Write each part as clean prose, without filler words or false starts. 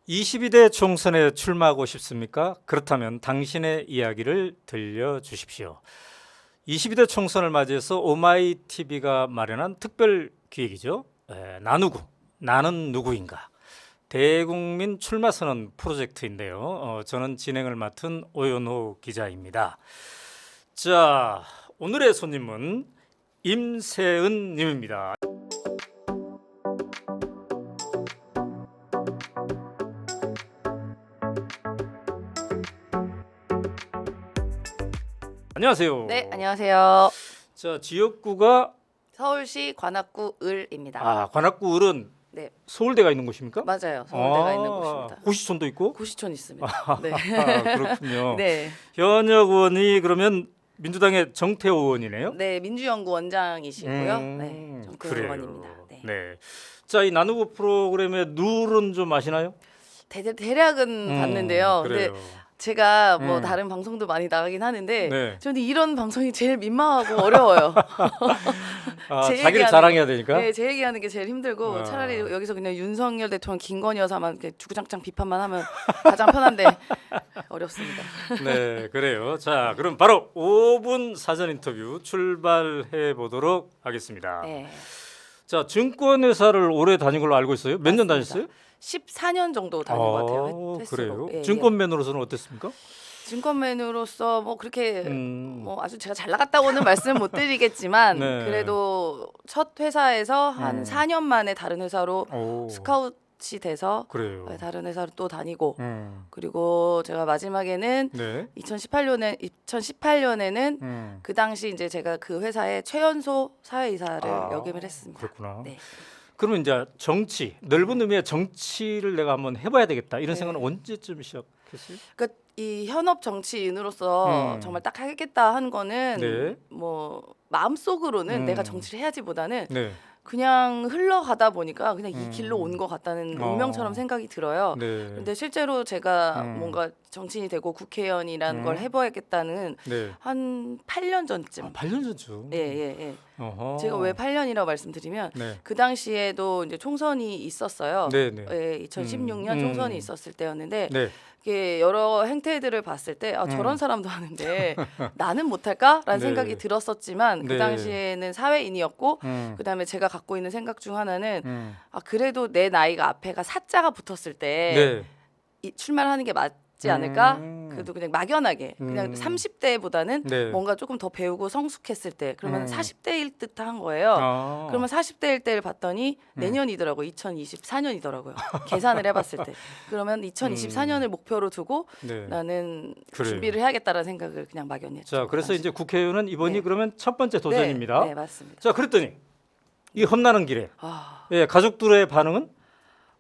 22대 총선에 출마하고 싶습니까? 그렇다면 당신의 이야기를 들려주십시오. 22대 총선을 맞이해서 오마이TV가 마련한 특별 기획이죠. 나누구, 나는 누구인가. 대국민 출마 선언 프로젝트인데요. 저는 진행을 맡은 오연호 기자입니다. 자, 오늘의 손님은 임세은 님입니다. 안녕하세요. 네, 안녕하세요. 자, 지역구가 서울시 관악구 을입니다. 관악구 을은 네, 서울대가 있는 곳입니까? 맞아요. 서울대가 있는 곳입니다. 고시촌도 있고? 고시촌 있습니다. 네. 그렇군요. 네. 현역 의원이 그러면 민주당의 정태호 의원이네요. 네, 민주연구 원장이시고요. 네, 정태호 그래요. 의원입니다. 네. 네. 자, 이 나누고 프로그램의 룰은 좀 아시나요? 대략은 봤는데요. 근데 그래요. 제가 뭐 다른 방송도 많이 나가긴 하는데 네. 저는 이런 방송이 제일 민망하고 어려워요. 제 자기를 얘기하는- 자랑해야 되니까. 네, 제 얘기하는 게 제일 힘들고 아. 차라리 여기서 그냥 윤석열 대통령 김건희 여사만 이렇게 주구장창 비판만 하면 가장 편한데 어렵습니다. 네, 그래요. 자, 그럼 바로 5분 사전 인터뷰 출발해 보도록 하겠습니다. 네. 자, 증권회사를 오래 다닌 걸로 알고 있어요. 몇 년 맞습니다. 다녔어요? 14년 정도 다닌 것 같아요. 횟수로. 그래요. 예, 증권맨으로서는 어땠습니까? 증권맨으로서 뭐 그렇게 음, 뭐 아주 제가 잘 나갔다고는 말씀 못 드리겠지만 네. 그래도 첫 회사에서 한 4년 만에 다른 회사로 오, 스카웃이 돼서 그래요. 다른 회사로 또 다니고 음, 그리고 제가 마지막에는 네. 2018년에는 그 당시 이제 제가 그 회사의 최연소 사회이사를 역임을 했습니다. 그렇구나. 네. 그러면 이제 정치, 넓은 의미의 정치를 내가 한번 해봐야 되겠다 이런 네. 생각은 언제쯤 시작했어요? 그러니까 이 현업 정치인으로서 정말 딱 하겠다 한 거는 네. 뭐 마음속으로는 내가 정치를 해야지보다는 네. 그냥 흘러가다 보니까 그냥 이 음. 길로 온 것 같다는 어. 운명처럼 생각이 들어요. 네. 근데 실제로 제가 음. 뭔가 정치인이 되고 국회의원이라는 음. 걸 해봐야겠다는 네. 한 8년 전쯤. 8년 전쯤. 예. 어허. 제가 왜 8년이라고 말씀드리면 네. 그 당시에도 이제 총선이 있었어요. 네. 예, 2016년 총선이 있었을 때였는데 네. 이게 여러 행태들을 봤을 때 저런 사람도 하는데 나는 네. 못할까라는 생각이 들었었지만 그 네. 당시에는 사회인이었고 그다음에 제가 갖고 있는 생각 중 하나는 그래도 내 나이가 앞에가 사자가 붙었을 때 네. 출마를 하는 게 맞지 않을까? 음. 그래도 그냥 막연하게 그냥 30대보다는 네. 뭔가 조금 더 배우고 성숙했을 때 그러면 음. 40대일 듯한 거예요. 아. 그러면 40대일 때를 봤더니 내년이더라고요. 2024년이더라고요. 계산을 해봤을 때. 그러면 2024년을 목표로 두고 네. 나는 그래요. 준비를 해야겠다라는 생각을 그냥 막연히 했죠. 자, 그래서 그 이제 국회의원은 이번이 네. 그러면 첫 번째 도전입니다. 네, 맞습니다. 자, 그랬더니 이 험난한 길에 아, 예, 가족들의 반응은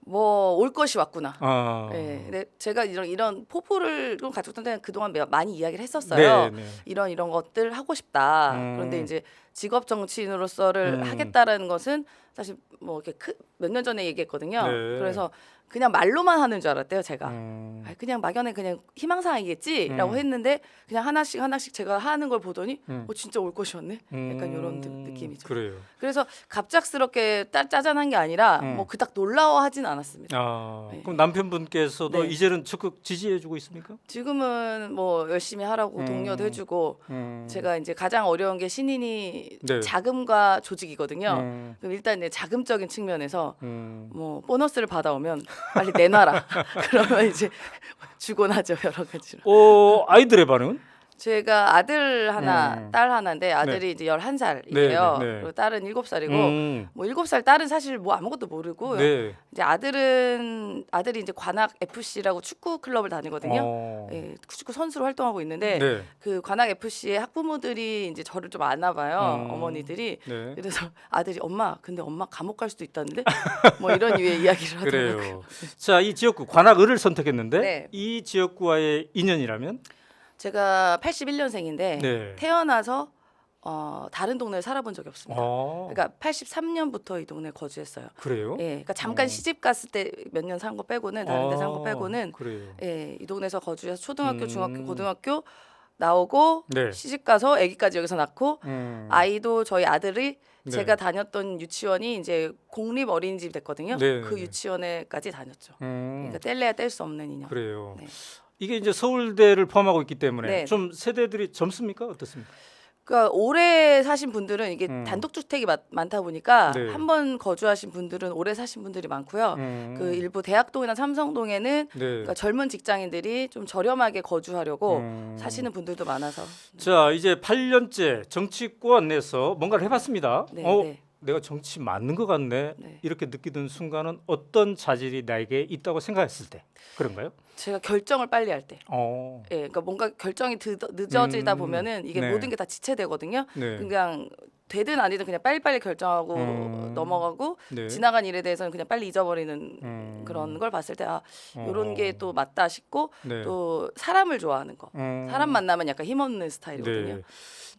뭐 올 것이 왔구나. 아. 네, 근데 제가 이런 포부를 좀 가족들한테 그동안 많이 이야기를 했었어요. 네. 이런 것들 하고 싶다. 그런데 이제 직업 정치인으로서를 하겠다라는 것은 사실 뭐 이렇게 몇 년 전에 얘기했거든요. 네. 그래서 그냥 말로만 하는 줄 알았대요, 제가. 음. 그냥 막연히 그냥 희망사항이겠지라고 했는데 그냥 하나씩 제가 하는 걸 보더니 진짜 올 것이 왔네. 약간 이런 느낌이죠. 그래요. 그래서 갑작스럽게 짜잔한 게 아니라 뭐 그닥 놀라워하진 않았습니다. 아, 네. 그럼 남편분께서도 네. 이제는 적극 지지해주고 있습니까? 지금은 뭐 열심히 하라고 독려도 해주고 제가 이제 가장 어려운 게 신인이 네. 자금과 조직이거든요. 그럼 일단 이제 자금적인 측면에서 뭐 보너스를 받아오면 빨리 내놔라. 그러면 이제 주곤 하죠 여러 가지로. 아이들의 반응은? 제가 아들 하나, 딸 하나인데 아들이 이제 11살이에요. 네. 그리고 딸은 7살이고 뭐 7살 딸은 사실 뭐 아무것도 모르고 네. 이제 아들이 이제 관악 FC라고 축구 클럽을 다니거든요. 예, 축구 선수로 활동하고 있는데 네. 그 관악 FC의 학부모들이 이제 저를 좀 아나 봐요. 어머니들이. 네. 그래서 아들이 근데 엄마 감옥 갈 수도 있다는데 뭐 이런 류의 이야기를 하더라고요. 그래요. 자, 이 지역구 관악을을 선택했는데 네. 이 지역구와의 인연이라면? 제가 81년생인데 네. 태어나서 다른 동네에 살아본 적이 없습니다. 아, 그러니까 83년부터 이 동네에 거주했어요. 그래요? 예, 그러니까 잠깐 시집 갔을 때 몇 년 산 거 빼고는 다른 데 산 거 빼고는 그래요. 이 동네에서 거주해서 초등학교, 중학교, 고등학교 나오고 네. 시집 가서 아기까지 여기서 낳고 아이도 저희 아들이 네. 제가 다녔던 유치원이 이제 공립 어린이집 됐거든요. 네, 그 네. 유치원에까지 다녔죠. 그러니까 뗄래야 뗄 수 없는 인연. 그래요. 네. 이게 이제 서울대를 포함하고 있기 때문에 네, 좀 세대들이 젊습니까? 어떻습니까? 그러니까 오래 사신 분들은 이게 단독주택이 많다 보니까 네. 한 번 거주하신 분들은 오래 사신 분들이 많고요. 그 일부 대학동이나 삼성동에는 네. 그러니까 젊은 직장인들이 좀 저렴하게 거주하려고 사시는 분들도 많아서. 자, 이제 8년째 정치권 내에서 뭔가를 해봤습니다. 네, 네. 내가 정치 맞는 것 같네. 네. 이렇게 느끼던 순간은 어떤 자질이 나에게 있다고 생각했을 때 그런가요? 제가 결정을 빨리 할 때. 어, 예, 그러니까 뭔가 결정이 늦어지다 보면은 이게 네. 모든 게 다 지체되거든요. 네. 그냥 되든 아니든 그냥 빨리빨리 결정하고 넘어가고 네. 지나간 일에 대해서는 그냥 빨리 잊어버리는 그런 걸 봤을 때 이런 게 또 맞다 싶고 네. 또 사람을 좋아하는 거. 사람 만나면 약간 힘없는 스타일이거든요. 네.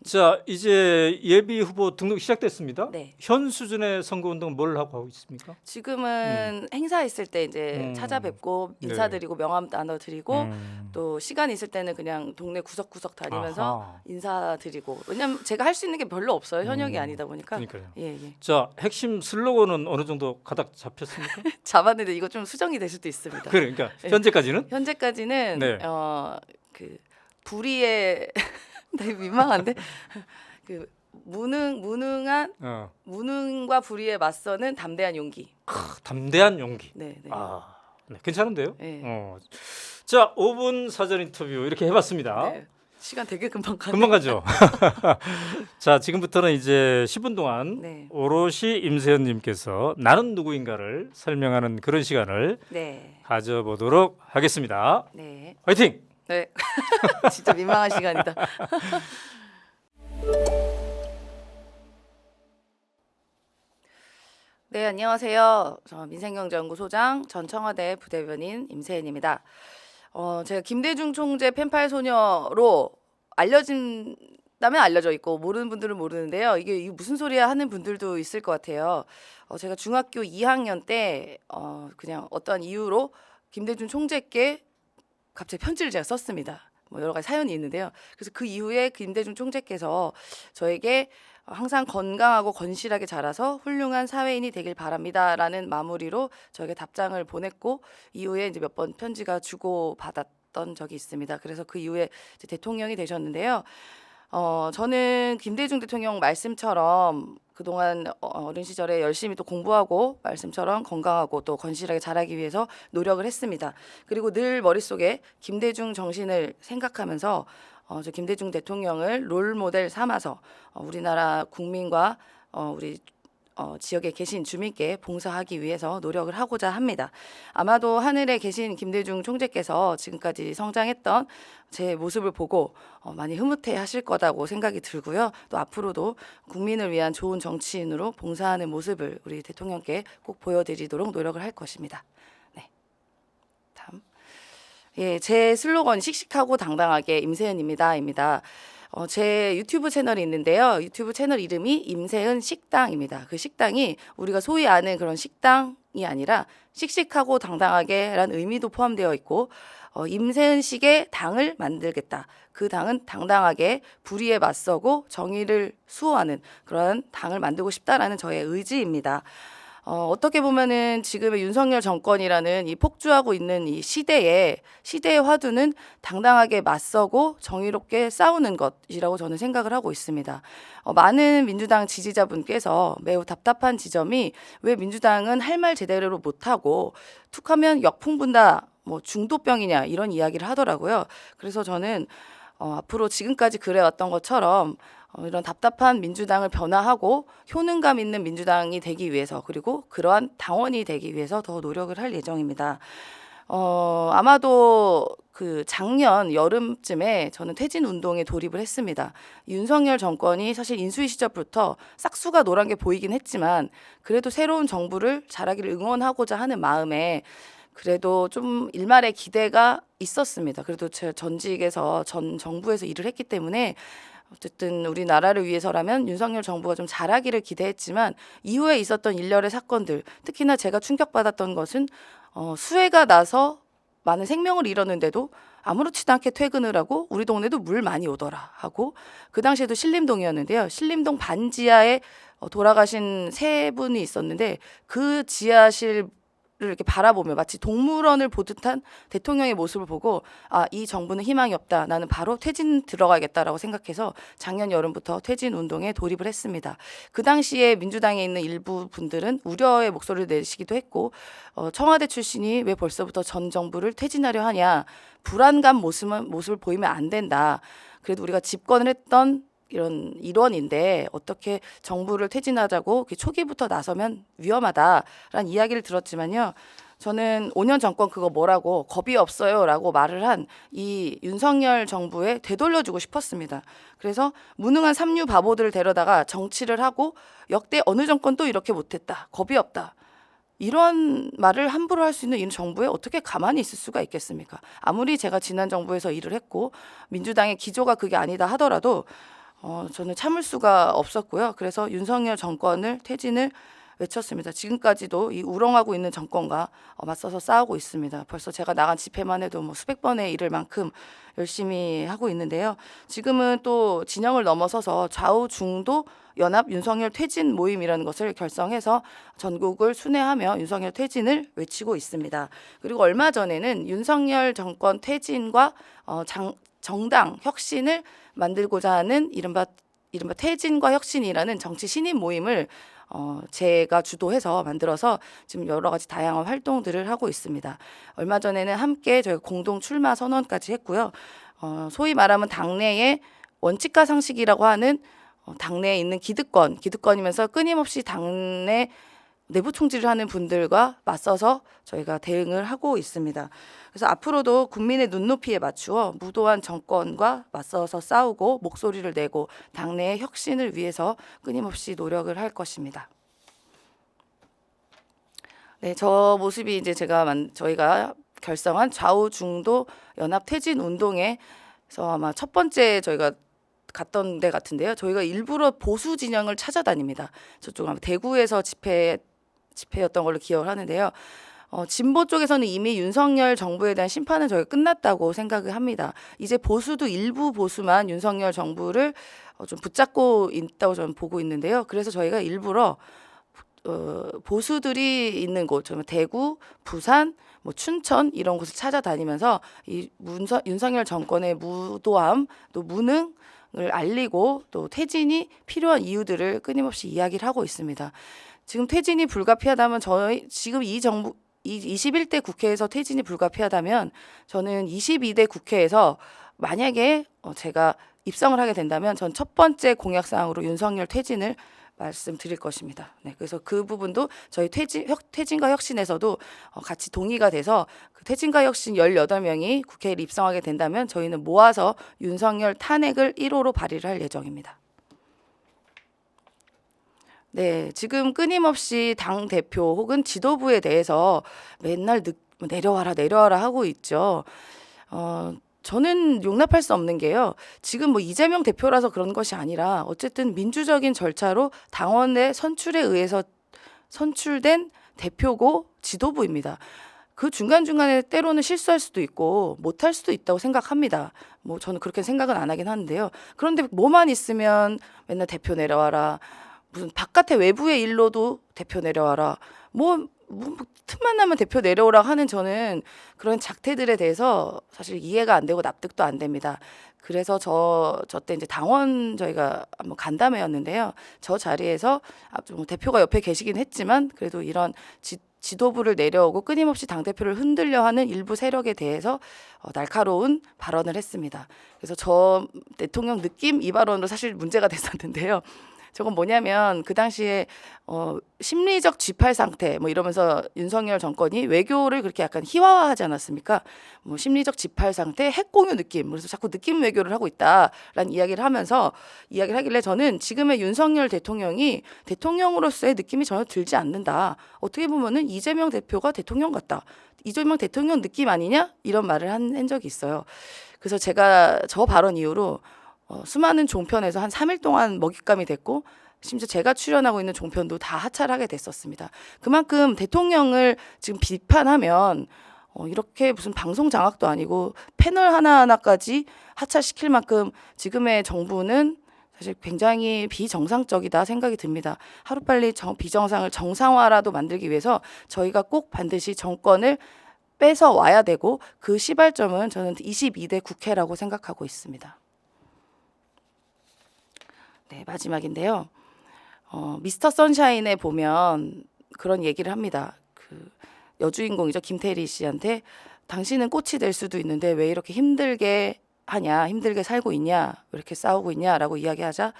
자, 이제 예비 후보 등록 시작됐습니다. 네. 현 수준의 선거 운동은 뭘 하고 있습니까? 지금은 행사 있을 때 이제 찾아뵙고 네. 인사드리고 명함 나눠드리고 또 시간 있을 때는 그냥 동네 구석구석 다니면서 아하. 인사드리고 왜냐면 제가 할 수 있는 게 별로 없어요. 현역이 아니다 보니까. 그러니까요. 예, 예. 자, 핵심 슬로건은 어느 정도 가닥 잡혔습니까? 잡았는데 이거 좀 수정이 될 수도 있습니다. 그러니까 네. 현재까지는 현재까지는 네. 그 불의의 되게 민망한데 그 무능한 무능과 불의에 맞서는 담대한 용기. 담대한 용기. 네, 네. 아, 네, 괜찮은데요? 네. 자, 5분 사전 인터뷰 이렇게 해봤습니다. 네. 시간 되게 금방 가네. 금방 가죠. 자, 지금부터는 이제 10분 동안 네. 오롯이 임세현님께서 나는 누구인가를 설명하는 그런 시간을 네. 가져보도록 하겠습니다. 네. 화이팅! 네. 진짜 민망한 시간이다. 네, 안녕하세요. 저 민생경제연구소장 전 청와대 부대변인 임세은입니다. 제가 김대중 총재 펜팔 소녀로 알려진다면 알려져 있고 모르는 분들은 모르는데요. 이게 무슨 소리야 하는 분들도 있을 것 같아요. 제가 중학교 2학년 때 그냥 어떠한 이유로 김대중 총재께 갑자기 편지를 제가 썼습니다. 뭐 여러 가지 사연이 있는데요. 그래서 그 이후에 김대중 총재께서 저에게 항상 건강하고 건실하게 자라서 훌륭한 사회인이 되길 바랍니다라는 마무리로 저에게 답장을 보냈고 이후에 이제 몇 번 편지가 주고 받았던 적이 있습니다. 그래서 그 이후에 이제 대통령이 되셨는데요. 저는 김대중 대통령 말씀처럼 그동안 어린 시절에 열심히 또 공부하고 말씀처럼 건강하고 또 건실하게 자라기 위해서 노력을 했습니다. 그리고 늘 머릿속에 김대중 정신을 생각하면서 저 김대중 대통령을 롤 모델 삼아서 우리나라 국민과 우리 지역에 계신 주민께 봉사하기 위해서 노력을 하고자 합니다. 아마도 하늘에 계신 김대중 총재께서 지금까지 성장했던 제 모습을 보고 많이 흐뭇해 하실 거다고 생각이 들고요. 또 앞으로도 국민을 위한 좋은 정치인으로 봉사하는 모습을 우리 대통령께 꼭 보여드리도록 노력을 할 것입니다. 네. 다음. 예, 제 슬로건 씩씩하고 당당하게 임세은입니다.입니다. 제 유튜브 채널이 있는데요. 유튜브 채널 이름이 임세은 식당입니다. 그 식당이 우리가 소위 아는 그런 식당이 아니라 씩씩하고 당당하게라는 의미도 포함되어 있고 임세은식의 당을 만들겠다. 그 당은 당당하게 불의에 맞서고 정의를 수호하는 그런 당을 만들고 싶다라는 저의 의지입니다. 어떻게 보면은 지금의 윤석열 정권이라는 이 폭주하고 있는 이 시대의 화두는 당당하게 맞서고 정의롭게 싸우는 것이라고 저는 생각을 하고 있습니다. 많은 민주당 지지자분께서 매우 답답한 지점이 왜 민주당은 할 말 제대로 못하고 툭하면 역풍분다, 뭐 중도병이냐 이런 이야기를 하더라고요. 그래서 저는 앞으로 지금까지 그래왔던 것처럼 이런 답답한 민주당을 변화하고 효능감 있는 민주당이 되기 위해서 그리고 그러한 당원이 되기 위해서 더 노력을 할 예정입니다. 아마도 그 작년 여름쯤에 저는 퇴진 운동에 돌입을 했습니다. 윤석열 정권이 사실 인수위 시절부터 싹수가 노란 게 보이긴 했지만 그래도 새로운 정부를 잘하기를 응원하고자 하는 마음에 그래도 좀 일말의 기대가 있었습니다. 그래도 제 전직에서 전 정부에서 일을 했기 때문에 어쨌든 우리나라를 위해서라면 윤석열 정부가 좀 잘하기를 기대했지만 이후에 있었던 일련의 사건들 특히나 제가 충격받았던 것은 수해가 나서 많은 생명을 잃었는데도 아무렇지도 않게 퇴근을 하고 우리 동네도 물 많이 오더라 하고 그 당시에도 신림동이었는데요. 신림동 반지하에 돌아가신 세 분이 있었는데 그 지하실을 이렇게 바라보며 마치 동물원을 보듯한 대통령의 모습을 보고 아, 이 정부는 희망이 없다. 나는 바로 퇴진 들어가겠다라고 생각해서 작년 여름부터 퇴진 운동에 돌입을 했습니다. 그 당시에 민주당에 있는 일부 분들은 우려의 목소리를 내시기도 했고 청와대 출신이 왜 벌써부터 전 정부를 퇴진하려 하냐. 불안감 모습을 보이면 안 된다. 그래도 우리가 집권을 했던 이런 일원인데 어떻게 정부를 퇴진하자고 초기부터 나서면 위험하다라는 이야기를 들었지만요. 저는 5년 정권 그거 뭐라고 겁이 없어요라고 말을 한 이 윤석열 정부에 되돌려주고 싶었습니다. 그래서 무능한 삼류 바보들을 데려다가 정치를 하고 역대 어느 정권도 이렇게 못했다. 겁이 없다. 이런 말을 함부로 할 수 있는 이 정부에 어떻게 가만히 있을 수가 있겠습니까? 아무리 제가 지난 정부에서 일을 했고 민주당의 기조가 그게 아니다 하더라도 저는 참을 수가 없었고요. 그래서 윤석열 정권을 퇴진을 외쳤습니다. 지금까지도 이 우롱하고 있는 정권과 맞서서 싸우고 있습니다. 벌써 제가 나간 집회만 해도 뭐 수백 번의 일을 만큼 열심히 하고 있는데요. 지금은 또 진영을 넘어서서 좌우 중도 연합 윤석열 퇴진 모임이라는 것을 결성해서 전국을 순회하며 윤석열 퇴진을 외치고 있습니다. 그리고 얼마 전에는 윤석열 정권 퇴진과 정당 혁신을 만들고자 하는 이른바 퇴진과 혁신이라는 정치 신인 모임을 제가 주도해서 만들어서 지금 여러 가지 다양한 활동들을 하고 있습니다. 얼마 전에는 함께 저희가 공동 출마 선언까지 했고요. 소위 말하면 당내의 원칙과 상식이라고 하는 당내에 있는 기득권이면서 끊임없이 당내 내부 총질을 하는 분들과 맞서서 저희가 대응을 하고 있습니다. 그래서 앞으로도 국민의 눈높이에 맞추어 무도한 정권과 맞서서 싸우고 목소리를 내고 당내의 혁신을 위해서 끊임없이 노력을 할 것입니다. 네, 저 모습이 이제 저희가 결성한 좌우 중도 연합 퇴진 운동에서 아마 첫 번째 저희가 갔던 데 같은데요. 저희가 일부러 보수 진영을 찾아다닙니다. 저쪽 아마 대구에서 집회였던 걸로 기억을 하는데요. 진보 쪽에서는 이미 윤석열 정부에 대한 심판은 저희가 끝났다고 생각을 합니다. 이제 보수도 일부 보수만 윤석열 정부를 좀 붙잡고 있다고 저는 보고 있는데요. 그래서 저희가 일부러 보수들이 있는 곳, 대구, 부산, 뭐 춘천 이런 곳을 찾아다니면서 이 윤석열 정권의 무도함, 또 무능을 알리고 또 퇴진이 필요한 이유들을 끊임없이 이야기를 하고 있습니다. 지금 퇴진이 불가피하다면 지금 이 21대 국회에서 퇴진이 불가피하다면 저는 22대 국회에서 만약에 제가 입성을 하게 된다면 전 첫 번째 공약사항으로 윤석열 퇴진을 말씀드릴 것입니다. 네, 그래서 그 부분도 저희 퇴진과 혁신에서도 같이 동의가 돼서 그 퇴진과 혁신 18명이 국회에 입성하게 된다면 저희는 모아서 윤석열 탄핵을 1호로 발의를 할 예정입니다. 네, 지금 끊임없이 당 대표 혹은 지도부에 대해서 맨날 내려와라 하고 있죠. 저는 용납할 수 없는 게요. 지금 뭐 이재명 대표라서 그런 것이 아니라 어쨌든 민주적인 절차로 당원의 선출에 의해서 선출된 대표고 지도부입니다. 그 중간중간에 때로는 실수할 수도 있고 못할 수도 있다고 생각합니다. 뭐 저는 그렇게 생각은 안 하긴 하는데요. 그런데 뭐만 있으면 맨날 대표 내려와라. 무슨 바깥의 외부의 일로도 대표 내려와라. 뭐 틈만 나면 대표 내려오라 하는 저는 그런 작태들에 대해서 사실 이해가 안 되고 납득도 안 됩니다. 그래서 저 때 이제 당원 저희가 한번 간담회였는데요. 저 자리에서 대표가 옆에 계시긴 했지만 그래도 이런 지도부를 내려오고 끊임없이 당대표를 흔들려 하는 일부 세력에 대해서 날카로운 발언을 했습니다. 그래서 저 대통령 느낌 이 발언으로 사실 문제가 됐었는데요. 저건 뭐냐면 그 당시에 심리적 쥐팔 상태 뭐 이러면서 윤석열 정권이 외교를 그렇게 약간 희화화하지 않았습니까? 뭐 심리적 쥐팔 상태, 핵공유 느낌. 그래서 자꾸 느낌 외교를 하고 있다라는 이야기를 하길래 저는 지금의 윤석열 대통령이 대통령으로서의 느낌이 전혀 들지 않는다. 어떻게 보면은 이재명 대표가 대통령 같다. 이재명 대통령 느낌 아니냐? 이런 말을 한 적이 있어요. 그래서 제가 저 발언 이후로 수많은 종편에서 한 3일 동안 먹잇감이 됐고 심지어 제가 출연하고 있는 종편도 다 하차를 하게 됐었습니다. 그만큼 대통령을 지금 비판하면 이렇게 무슨 방송 장악도 아니고 패널 하나하나까지 하차시킬 만큼 지금의 정부는 사실 굉장히 비정상적이다 생각이 듭니다. 하루빨리 비정상을 정상화라도 만들기 위해서 저희가 꼭 반드시 정권을 뺏어 와야 되고 그 시발점은 저는 22대 국회라고 생각하고 있습니다. 네, 마지막인데요. 미스터 선샤인에 보면 그런 얘기를 합니다. 그 여주인공이죠. 김태리 씨한테 당신은 꽃이 될 수도 있는데 왜 이렇게 힘들게 하냐, 힘들게 살고 있냐, 왜 이렇게 싸우고 있냐라고 이야기하자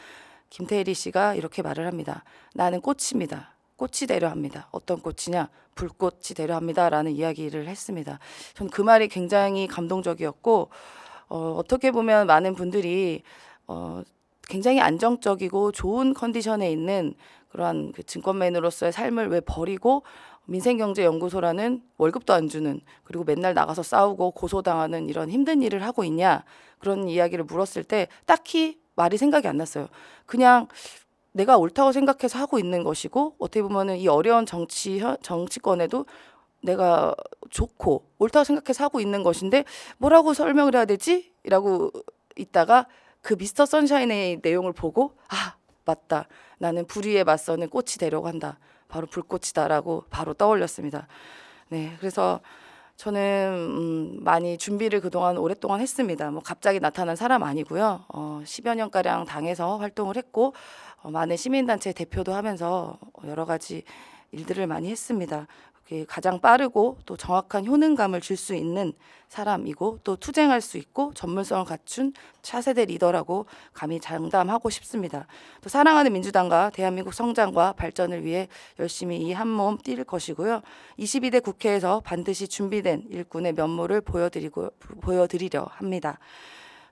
김태리 씨가 이렇게 말을 합니다. 나는 꽃입니다. 꽃이 되려 합니다. 어떤 꽃이냐? 불꽃이 되려 합니다라는 이야기를 했습니다. 전 그 말이 굉장히 감동적이었고 어떻게 보면 많은 분들이 굉장히 안정적이고 좋은 컨디션에 있는 그러한 그 증권맨으로서의 삶을 왜 버리고 민생경제연구소라는 월급도 안 주는 그리고 맨날 나가서 싸우고 고소당하는 이런 힘든 일을 하고 있냐 그런 이야기를 물었을 때 딱히 말이 생각이 안 났어요. 그냥 내가 옳다고 생각해서 하고 있는 것이고 어떻게 보면은 이 어려운 정치권에도 내가 좋고 옳다고 생각해서 하고 있는 것인데 뭐라고 설명을 해야 되지? 이라고 있다가 그 미스터 선샤인의 내용을 보고 아 맞다. 나는 불의에 맞서는 꽃이 되려고 한다. 바로 불꽃이다라고 바로 떠올렸습니다. 네, 그래서 저는 많이 준비를 그동안 오랫동안 했습니다. 뭐 갑자기 나타난 사람 아니고요. 10여 년가량 당에서 활동을 했고 많은 시민단체 대표도 하면서 여러 가지 일들을 많이 했습니다. 그게 가장 빠르고 또 정확한 효능감을 줄 수 있는 사람이고 또 투쟁할 수 있고 전문성을 갖춘 차세대 리더라고 감히 장담하고 싶습니다. 또 사랑하는 민주당과 대한민국 성장과 발전을 위해 열심히 이 한 몸 뛸 것이고요. 22대 국회에서 반드시 준비된 일꾼의 면모를 보여드리려 합니다.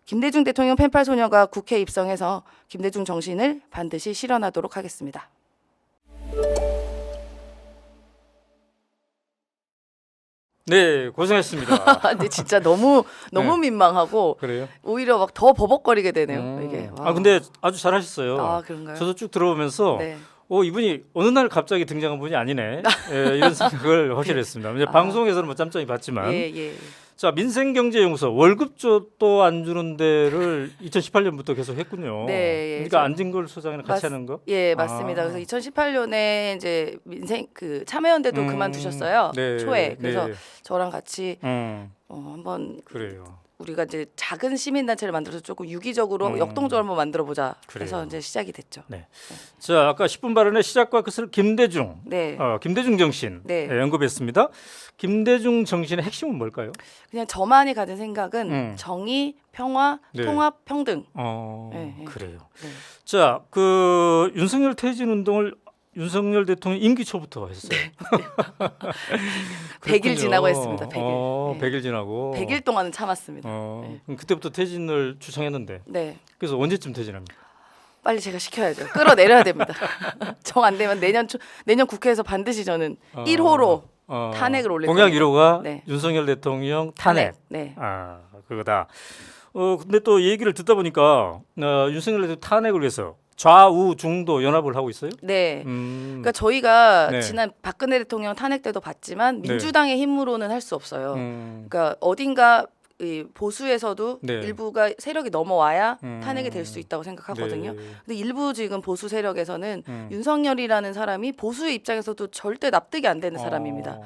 김대중 대통령 펜팔 소녀가 국회 입성해서 김대중 정신을 반드시 실현하도록 하겠습니다. 네, 고생했습니다. 근데 진짜 너무 네. 민망하고 그래요? 오히려 막 더 버벅거리게 되네요. 이게. 와. 근데 아주 잘하셨어요. 아, 그런가요? 저도 쭉 들어보면서 네. 이분이 어느 날 갑자기 등장한 분이 아니네. 예, 이런 생각을 확실히 했습니다. 이제 방송에서는 뭐 짬짬이 봤지만. 예. 자, 민생경제연구소 월급도 안 주는 데를 2018년부터 계속 했군요. 네, 예. 그러니까 안진걸 소장이랑 같이 하는 거? 예, 맞습니다. 아. 그래서 2018년에 이제 참여연대도 그만두셨어요. 네, 초에. 그래서 네. 저랑 같이 한번 그래요. 우리가 이제 작은 시민단체를 만들어서 조금 유기적으로 역동적으로 한번 만들어 보자. 그래서 그래요. 이제 시작이 됐죠. 네. 자, 아까 10분 발언의 시작과 끝을 김대중, 네. 김대중 정신 네. 언급했습니다. 김대중 정신의 핵심은 뭘까요? 그냥 저만이 가진 생각은 정의, 평화, 네. 통합, 평등. 네, 네. 그래요. 네. 자, 그 윤석열 퇴진 운동을 윤석열 대통령 임기 초부터 했어요. 100일 지나고 했습니다. 100일. 네. 100일 지나고. 100일 동안은 참았습니다. 그럼 그때부터 퇴진을 추청했는데. 네. 그래서 언제쯤 퇴진합니까? 빨리 제가 시켜야죠. 끌어내려야 됩니다. 정 안 되면 내년 국회에서 반드시 저는 1호로 탄핵을 올릴 공약 겁니다. 1호가 네. 윤석열 대통령 탄핵. 네. 그거다. 근데 또 얘기를 듣다 보니까 윤석열 대통령 탄핵을 위해서 좌우 중도 연합을 하고 있어요? 네. 그러니까 저희가 네. 지난 박근혜 대통령 탄핵 때도 봤지만 민주당의 힘으로는 할 수 없어요. 음. 그러니까 어딘가 이 보수에서도 네. 일부가 세력이 넘어와야 탄핵이 될 수 있다고 생각하거든요. 네. 근데 일부 지금 보수 세력에서는 윤석열이라는 사람이 보수의 입장에서도 절대 납득이 안 되는 사람입니다.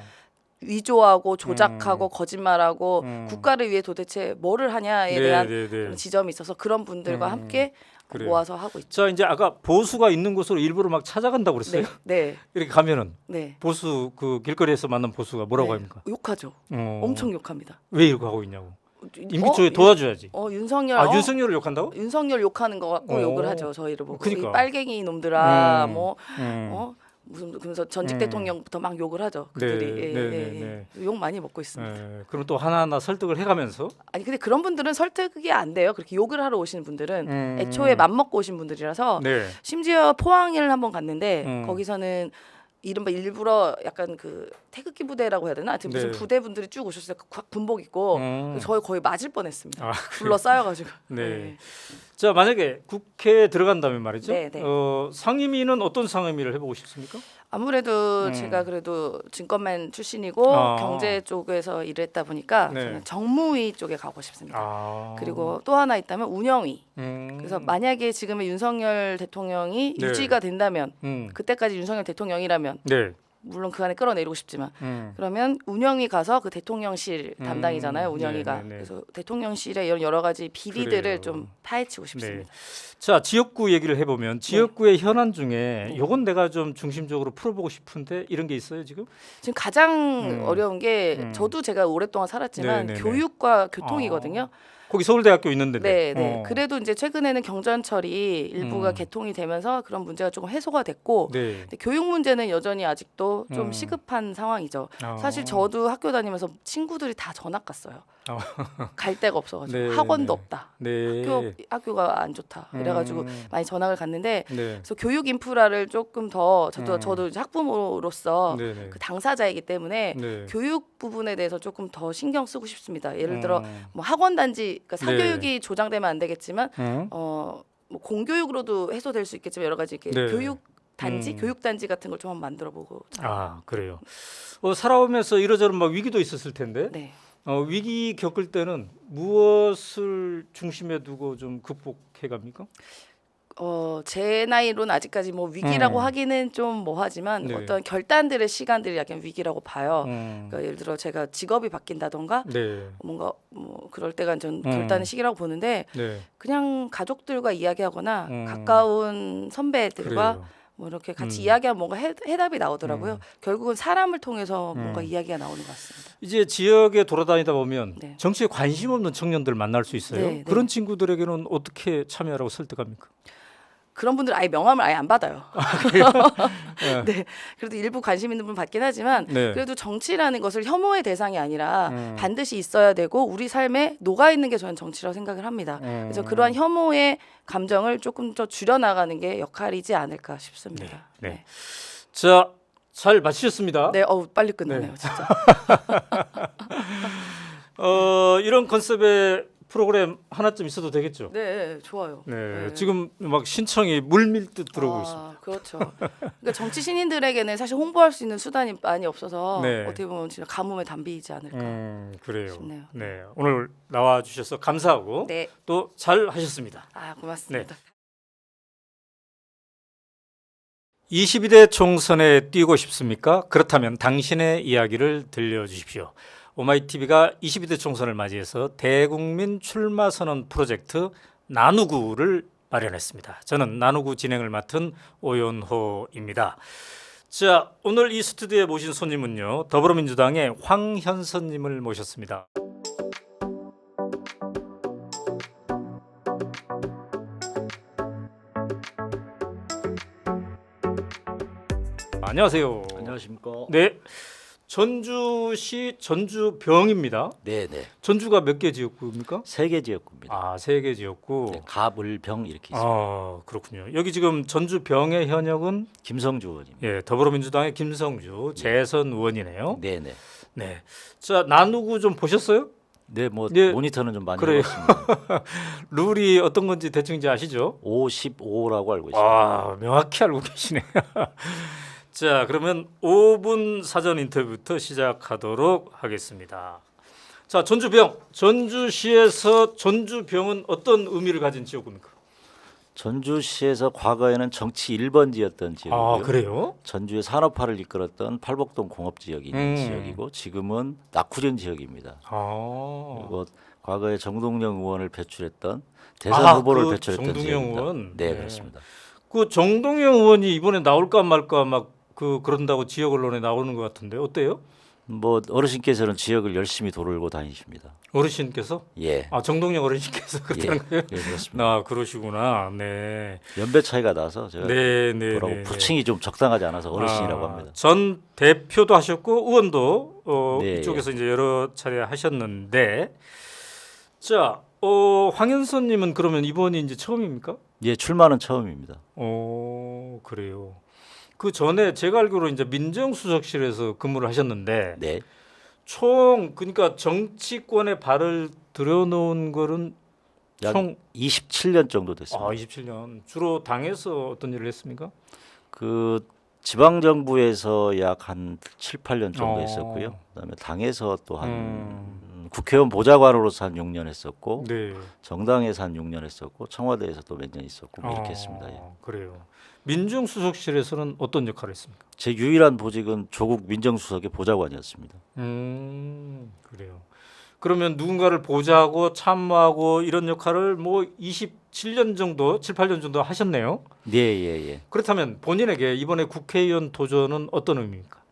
위조하고 조작하고 거짓말하고 국가를 위해 도대체 뭐를 하냐에 대한 그런 지점이 있어서 그런 분들과 함께 그래요. 모아서 하고 있죠. 자, 이제 아까 보수가 있는 곳으로 일부러 막 찾아간다고 그랬어요. 네. 이렇게 가면은 네. 보수 그 길거리에서 만난 보수가 뭐라고 합니까? 욕하죠. 엄청 욕합니다. 왜 이렇게 하고 있냐고. 임기 초에 도와줘야지. 윤석열. 윤석열을 욕한다고? 윤석열 욕하는 거 갖고 욕을 하죠. 저희를 보고. 그러니까. 이 빨갱이 놈들아. 무슨 그러면서 전직 대통령부터 막 욕을 하죠. 그들이 네. 욕 많이 먹고 있습니다. 그럼 또 하나하나 설득을 해가면서. 아니 근데 그런 분들은 설득이 안 돼요. 그렇게 욕을 하러 오시는 분들은 애초에 맘먹고 오신 분들이라서 네. 심지어 포항을 한번 갔는데 거기서는 이른바 일부러 약간 그 태극기 부대라고 해야 되나? 하여튼 무슨 네. 부대분들이 쭉 오셨어요. 군복 입고 저희 거의 맞을 뻔했습니다. 아, 둘러싸여가지고. 네. 자, 만약에 국회에 들어간다면 말이죠. 네. 상임위는 어떤 상임위를 해보고 싶습니까? 아무래도 음. 제가 그래도 증권맨 출신이고 아. 경제 쪽에서 일을 했다 보니까 네. 저는 정무위 쪽에 가고 싶습니다. 아. 그리고 또 하나 있다면 운영위. 음. 그래서 만약에 지금의 윤석열 대통령이 네. 유지가 된다면 음. 그때까지 윤석열 대통령이라면 네. 물론 그 안에 끌어내리고 싶지만 그러면 운영위 가서 그 대통령실 담당이잖아요. 운영위가. 네네네. 그래서 대통령실의 이런 여러 가지 비리들을 그래요. 좀 파헤치고 네. 싶습니다. 자, 지역구 얘기를 해보면 지역구의 현안 중에 네. 요건 내가 좀 중심적으로 풀어보고 싶은데 이런 게 있어요 지금? 지금 가장 어려운 게 음. 저도 제가 오랫동안 살았지만 네네네. 교육과 교통이거든요. 거기 서울대학교 있는데. 네, 네. 그래도 이제 최근에는 경전철이 일부가 음. 개통이 되면서 그런 문제가 조금 해소가 됐고, 네. 근데 교육 문제는 여전히 아직도 좀 음. 시급한 상황이죠. 아. 사실 저도 학교 다니면서 친구들이 다 전학 갔어요. 갈 데가 없어가지고 네, 학원도 네. 없다. 네. 학교가 안 좋다. 그래가지고 많이 전학을 갔는데, 네. 그래서 교육 인프라를 조금 더 음. 저도 이제 학부모로서 네네. 그 당사자이기 때문에 네. 교육 부분에 대해서 조금 더 신경 쓰고 싶습니다. 예를 들어 음. 뭐 학원 단지, 그러니까 네. 사교육이 조장되면 안 되겠지만 음. 뭐 공교육으로도 해소될 수 있겠지만 여러 가지 이렇게 네. 교육 단지, 음. 교육 단지 같은 걸 좀 한번 만들어보고. 아, 그래요. 살아오면서 이러저런 막 위기도 있었을 텐데 네. 위기 겪을 때는 무엇을 중심에 두고 좀 극복해 갑니까? 제 나이로는 아직까지 뭐 위기라고 음. 하기는 좀 뭐하지만 네. 어떤 결단들의 시간들이 약간 위기라고 봐요. 음. 그러니까 예를 들어 제가 직업이 바뀐다던가 네. 뭔가 뭐 그럴 때가 전 결단의 시기라고 보는데 네. 그냥 가족들과 이야기하거나 음. 가까운 선배들과 그래요. 뭐 이렇게 같이 음. 이야기하면 뭔가 해답이 나오더라고요. 음. 결국은 사람을 통해서 뭔가 음. 이야기가 나오는 것 같습니다. 이제 지역에 돌아다니다 보면 네. 정치에 관심 없는 청년들 만날 수 있어요. 네, 네. 그런 친구들에게는 어떻게 참여하라고 설득합니까? 그런 분들 아예 명함을 아예 안 받아요. 네. 네, 그래도 일부 관심 있는 분 받긴 하지만 네. 그래도 정치라는 것을 혐오의 대상이 아니라 음. 반드시 있어야 되고 우리 삶에 녹아 있는 게 저는 정치라고 생각을 합니다. 그래서 그러한 혐오의 감정을 조금 더 줄여나가는 게 역할이지 않을까 싶습니다. 네. 자, 잘 마치셨습니다. 네, 빨리 끝나네요, 네. 진짜. 이런 컨셉의 프로그램 하나쯤 있어도 되겠죠? 네, 좋아요. 네. 네. 지금 막 신청이 물밀듯 들어오고 있습니다. 그렇죠. 그러니까 정치 신인들에게는 사실 홍보할 수 있는 수단이 많이 없어서 네. 어떻게 보면 진짜 가뭄에 담비이지 않을까 그래요. 싶네요. 네. 오늘 나와 주셔서 감사하고 네, 또 잘 하셨습니다. 고맙습니다. 22대 총선에 뛰고 싶습니까? 그렇다면 당신의 이야기를 들려주십시오. 오마이TV가 22대 총선을 맞이해서 대국민 출마 선언 프로젝트 나누구를 마련했습니다. 저는 나누구 진행을 맡은 오연호입니다. 자, 오늘 이 스튜디오에 모신 손님은요, 더불어민주당의 황현선님을 모셨습니다. 안녕하세요. 안녕하십니까? 네, 전주시 전주병입니다. 네네. 전주가 몇 개 지역구입니까? 세계 지역구입니다. 아, 3개 지역구. 네, 갑을병 이렇게 있습니다. 아, 그렇군요. 여기 지금 전주병의 현역은 김성주 의원입니다. 예, 더불어민주당의 김성주 재선 의원이네요. 네네. 네. 자, 나누구 좀 보셨어요? 네, 뭐 예, 모니터는 좀 많이 그래요. 해봤습니다. 룰이 어떤 건지 대충 이제 아시죠? 55라고 알고 있습니다. 아, 명확히 알고 계시네. 자, 그러면 5분 사전 인터뷰부터 시작하도록 하겠습니다. 자, 전주병. 전주시에서 전주병은 어떤 의미를 가진 지역구입니까? 전주시에서 과거에는 정치 1번지였던 지역이고요. 아, 그래요? 전주의 산업화를 이끌었던 팔복동 공업지역이 있는 음. 지역이고 지금은 낙후된 지역입니다. 아. 그리고 과거에 정동영 의원을 배출했던 대선 후보를 그 배출했던 정동영 지역입니다. 의원? 네, 네. 그렇습니다. 그 정동영 의원이 이번에 나올까 말까 막 그런다고 지역 언론에 나오는 것 같은데 어때요? 뭐 어르신께서는 지역을 열심히 돌고 다니십니다. 어르신께서? 예. 아, 정동영 어르신께서 그렇다는 거예요? 예, 그렇습니다. 아, 그러시구나. 네. 연배 차이가 나서 제가 네, 뭐라고 네. 부칭이 좀 적당하지 않아서 어르신이라고 합니다. 전 대표도 하셨고 의원도 네, 이쪽에서 이제 여러 차례 하셨는데, 자, 황현선님은 그러면 이번이 이제 처음입니까? 예, 출마는 처음입니다. 그래요. 그 전에 제가 알기로 이제 민정수석실에서 근무를 하셨는데, 네. 그러니까 정치권에 발을 들여놓은 거는 약 총 27년 정도 됐습니다. 27년. 주로 당에서 어떤 일을 했습니까? 그 지방 정부에서 약 한 7, 8년 정도 어. 했었고요. 그다음에 당에서 또 한 국회의원 보좌관으로서 한 6년 했었고 네. 정당에서 한 6년 했었고 청와대에서 또 몇 년 있었고 뭐 이렇게 했습니다. 예. 그래요. 민중수석실에서는 어떤 역할을 했습니까? 제 유일한 보직은 조국 민정수석의 보좌관이었습니다. 그래요. 그러면 누군가를 보좌하고 참모하고 이런 역할을 뭐 27년 정도, 7, 8년 정도 하셨네요. 네, 예, 예. 그렇다면 본인에게 이번에 국회의원 도전은 어떤 의미입니까?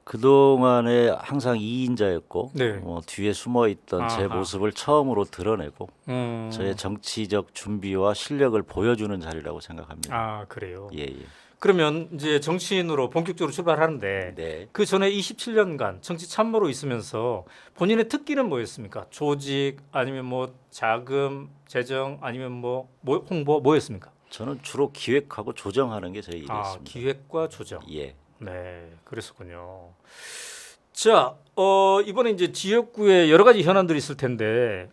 그동안에 항상 2인자였고 네. 뒤에 숨어있던 제 아하. 모습을 처음으로 드러내고 음. 저의 정치적 준비와 실력을 보여주는 자리라고 생각합니다. 아, 그래요. 예, 예. 그러면 이제 정치인으로 본격적으로 출발하는데 네. 그 전에 27년간 정치 참모로 있으면서 본인의 특기는 뭐였습니까? 조직 아니면 뭐 자금, 재정 아니면 뭐 홍보 뭐였습니까? 저는 주로 기획하고 조정하는 게 제 일이었습니다. 기획과 조정. 예. 네, 그랬었군요. 자, 이번에 이제 지역구에 여러 가지 현안들이 있을 텐데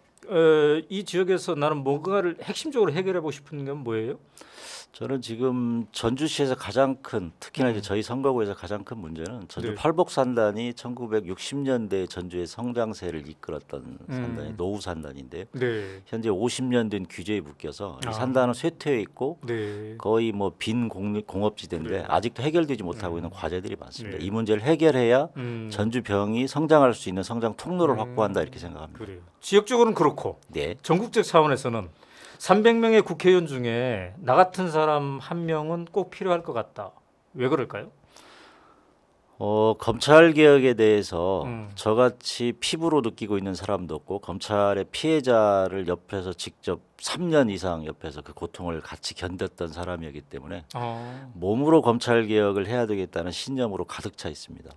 이 지역에서 나는 뭔가를 핵심적으로 해결해 보고 싶은 건 뭐예요? 저는 지금 전주시에서 가장 큰 특히나 이제 저희 선거구에서 가장 큰 문제는 전주 네. 팔복산단이 1960년대 전주의 성장세를 이끌었던 산단이 음. 노후 산단인데요. 네, 현재 50년 된 규제에 묶여서 이 아. 산단은 쇠퇴해 있고 네, 거의 뭐 빈 공업지대인데 그래요. 아직도 해결되지 못하고 있는 과제들이 많습니다. 네. 이 문제를 해결해야 음, 전주병이 성장할 수 있는 성장 통로를 확보한다 이렇게 생각합니다. 그래요. 지역적으로는 그렇고 네. 전국적 차원에서는 300명의 국회의원 중에 나 같은 사람 한 명은 꼭 필요할 것 같다. 왜 그럴까요? 검찰 개혁에 대해서 음. 저같이 피부로 느끼고 있는 사람도 없고 검찰의 피해자를 옆에서 직접 3년 이상 옆에서 그 고통을 같이 견뎠던 사람이었기 때문에 몸으로 검찰 개혁을 해야 되겠다는 신념으로 가득 차 있습니다.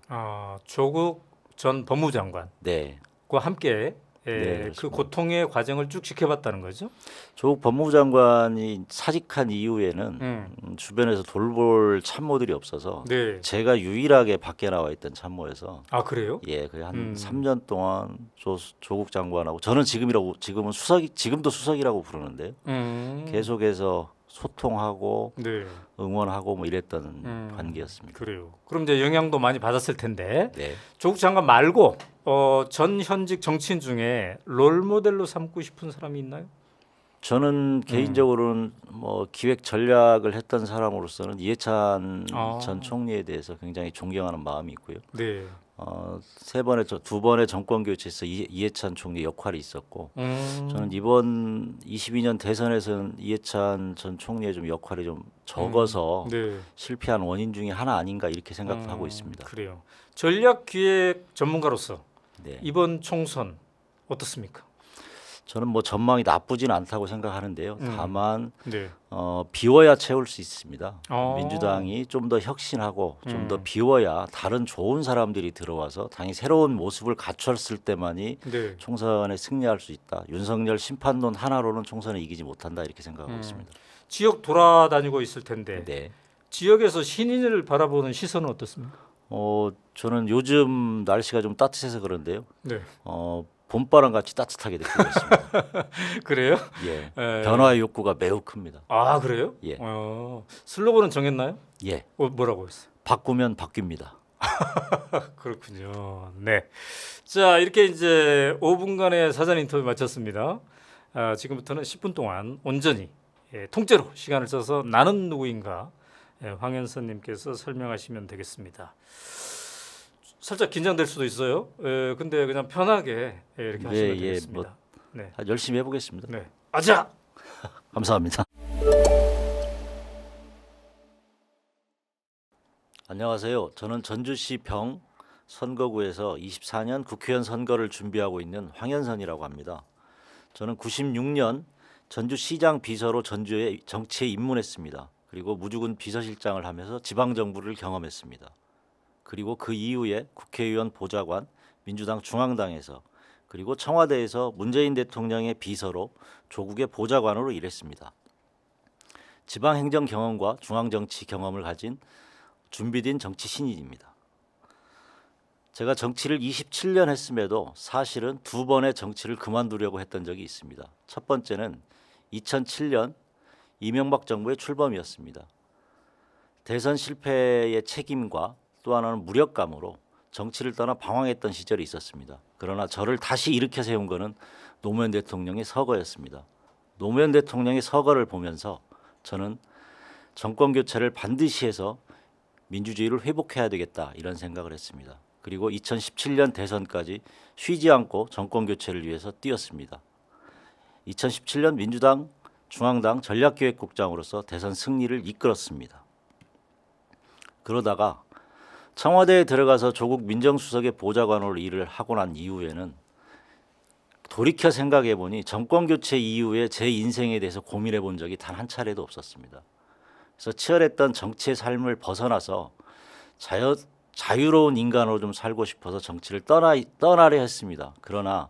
조국 전 법무장관과 네. 함께 네, 그 그렇습니다. 고통의 과정을 쭉 지켜봤다는 거죠. 조국 법무부 장관이 사직한 이후에는 음. 주변에서 돌볼 참모들이 없어서 네. 제가 유일하게 밖에 나와 있던 참모여서 아, 그래요? 예, 거의 한 음. 3년 동안 조국 장관하고 저는 지금은 지금도 수석이라고 부르는데요. 계속해서 소통하고 네. 응원하고 뭐 이랬던 관계였습니다. 그래요. 그럼 이제 영향도 많이 받았을 텐데 네. 조국 장관 말고 전 현직 정치인 중에 롤 모델로 삼고 싶은 사람이 있나요? 저는 개인적으로는 뭐 기획 전략을 했던 사람으로서는 이해찬 아. 전 총리에 대해서 굉장히 존경하는 마음이 있고요. 네. 두 번의 정권 교체에서 이해찬 총리 역할이 있었고 저는 이번 22년 대선에서는 이해찬 전 총리의 좀 역할이 좀 적어서 네. 실패한 원인 중에 하나 아닌가 이렇게 생각도 하고 있습니다. 그래요. 전략 기획 전문가로서 네. 이번 총선 어떻습니까? 저는 뭐 전망이 나쁘진 않다고 생각하는데요. 다만 네. 비워야 채울 수 있습니다. 아. 민주당이 좀 더 혁신하고 좀 더 비워야 다른 좋은 사람들이 들어와서 당이 새로운 모습을 갖췄을 때만이 네. 총선에 승리할 수 있다. 윤석열 심판론 하나로는 총선에 이기지 못한다 이렇게 생각하고 있습니다. 지역 돌아다니고 있을 텐데 네. 지역에서 신인을 바라보는 시선은 어떻습니까? 저는 요즘 날씨가 좀 따뜻해서 그런데요. 네. 봄바람 같이 따뜻하게 느끼고 있습니다. 그래요? 예. 에. 변화의 욕구가 매우 큽니다. 아, 그래요? 예. 슬로건은 정했나요? 예. 뭐라고 했어요? 바꾸면 바뀝니다. 그렇군요. 네. 자, 이렇게 이제 5분간의 사전 인터뷰 마쳤습니다. 지금부터는 10분 동안 온전히 통째로 시간을 써서 나는 누구인가 황현선님께서 설명하시면 되겠습니다. 살짝 긴장될 수도 있어요. 근데 그냥 편하게 이렇게 하시면 되겠습니다. 네. 열심히 해보겠습니다. 네. 아자. 감사합니다. 안녕하세요. 저는 전주시 병 선거구에서 24년 국회의원 선거를 준비하고 있는 황현선이라고 합니다. 저는 96년 전주시장 비서로 전주에 정치에 입문했습니다. 그리고 무주군 비서실장을 하면서 지방정부를 경험했습니다. 그리고 그 이후에 국회의원 보좌관, 민주당 중앙당에서 그리고 청와대에서 문재인 대통령의 비서로 조국의 보좌관으로 일했습니다. 지방행정 경험과 중앙정치 경험을 가진 준비된 정치 신인입니다. 제가 정치를 27년 했음에도 사실은 두 번의 정치를 그만두려고 했던 적이 있습니다. 첫 번째는 2007년 이명박 정부의 출범이었습니다. 대선 실패의 책임과 또 하나는 무력감으로 정치를 떠나 방황했던 시절이 있었습니다. 그러나 저를 다시 일으켜 세운 것은 노무현 대통령의 서거였습니다. 노무현 대통령의 서거를 보면서 저는 정권 교체를 반드시 해서 민주주의를 회복해야 되겠다 이런 생각을 했습니다. 그리고 2017년 대선까지 쉬지 않고 정권 교체를 위해서 뛰었습니다. 2017년 민주당 중앙당 전략기획국장으로서 대선 승리를 이끌었습니다. 그러다가 청와대에 들어가서 조국 민정수석의 보좌관으로 일을 하고 난 이후에는 돌이켜 생각해 보니 정권 교체 이후에 제 인생에 대해서 고민해 본 적이 단 한 차례도 없었습니다. 그래서 치열했던 정치의 삶을 벗어나서 자유로운 인간으로 좀 살고 싶어서 정치를 떠나려 했습니다. 그러나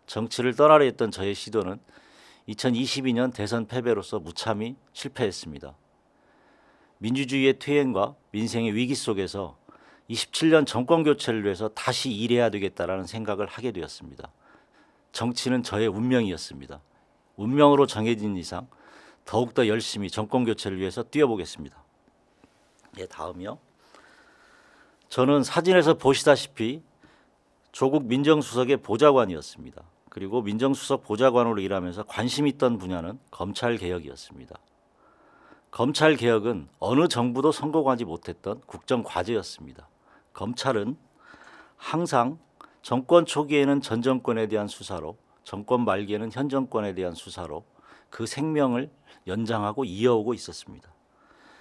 정치를 떠나려 했던 저의 시도는 2022년 대선 패배로서 무참히 실패했습니다. 민주주의의 퇴행과 민생의 위기 속에서 27년 정권 교체를 위해서 다시 일해야 되겠다라는 생각을 하게 되었습니다. 정치는 저의 운명이었습니다. 운명으로 정해진 이상 더욱더 열심히 정권 교체를 위해서 뛰어보겠습니다. 예, 다음이요. 저는 사진에서 보시다시피 조국 민정수석의 보좌관이었습니다. 그리고 민정수석 보좌관으로 일하면서 관심 있던 분야는 검찰개혁이었습니다. 검찰개혁은 어느 정부도 성공하지 못했던 국정과제였습니다. 검찰은 항상 정권 초기에는 전 정권에 대한 수사로, 정권 말기에는 현 정권에 대한 수사로 그 생명을 연장하고 이어오고 있었습니다.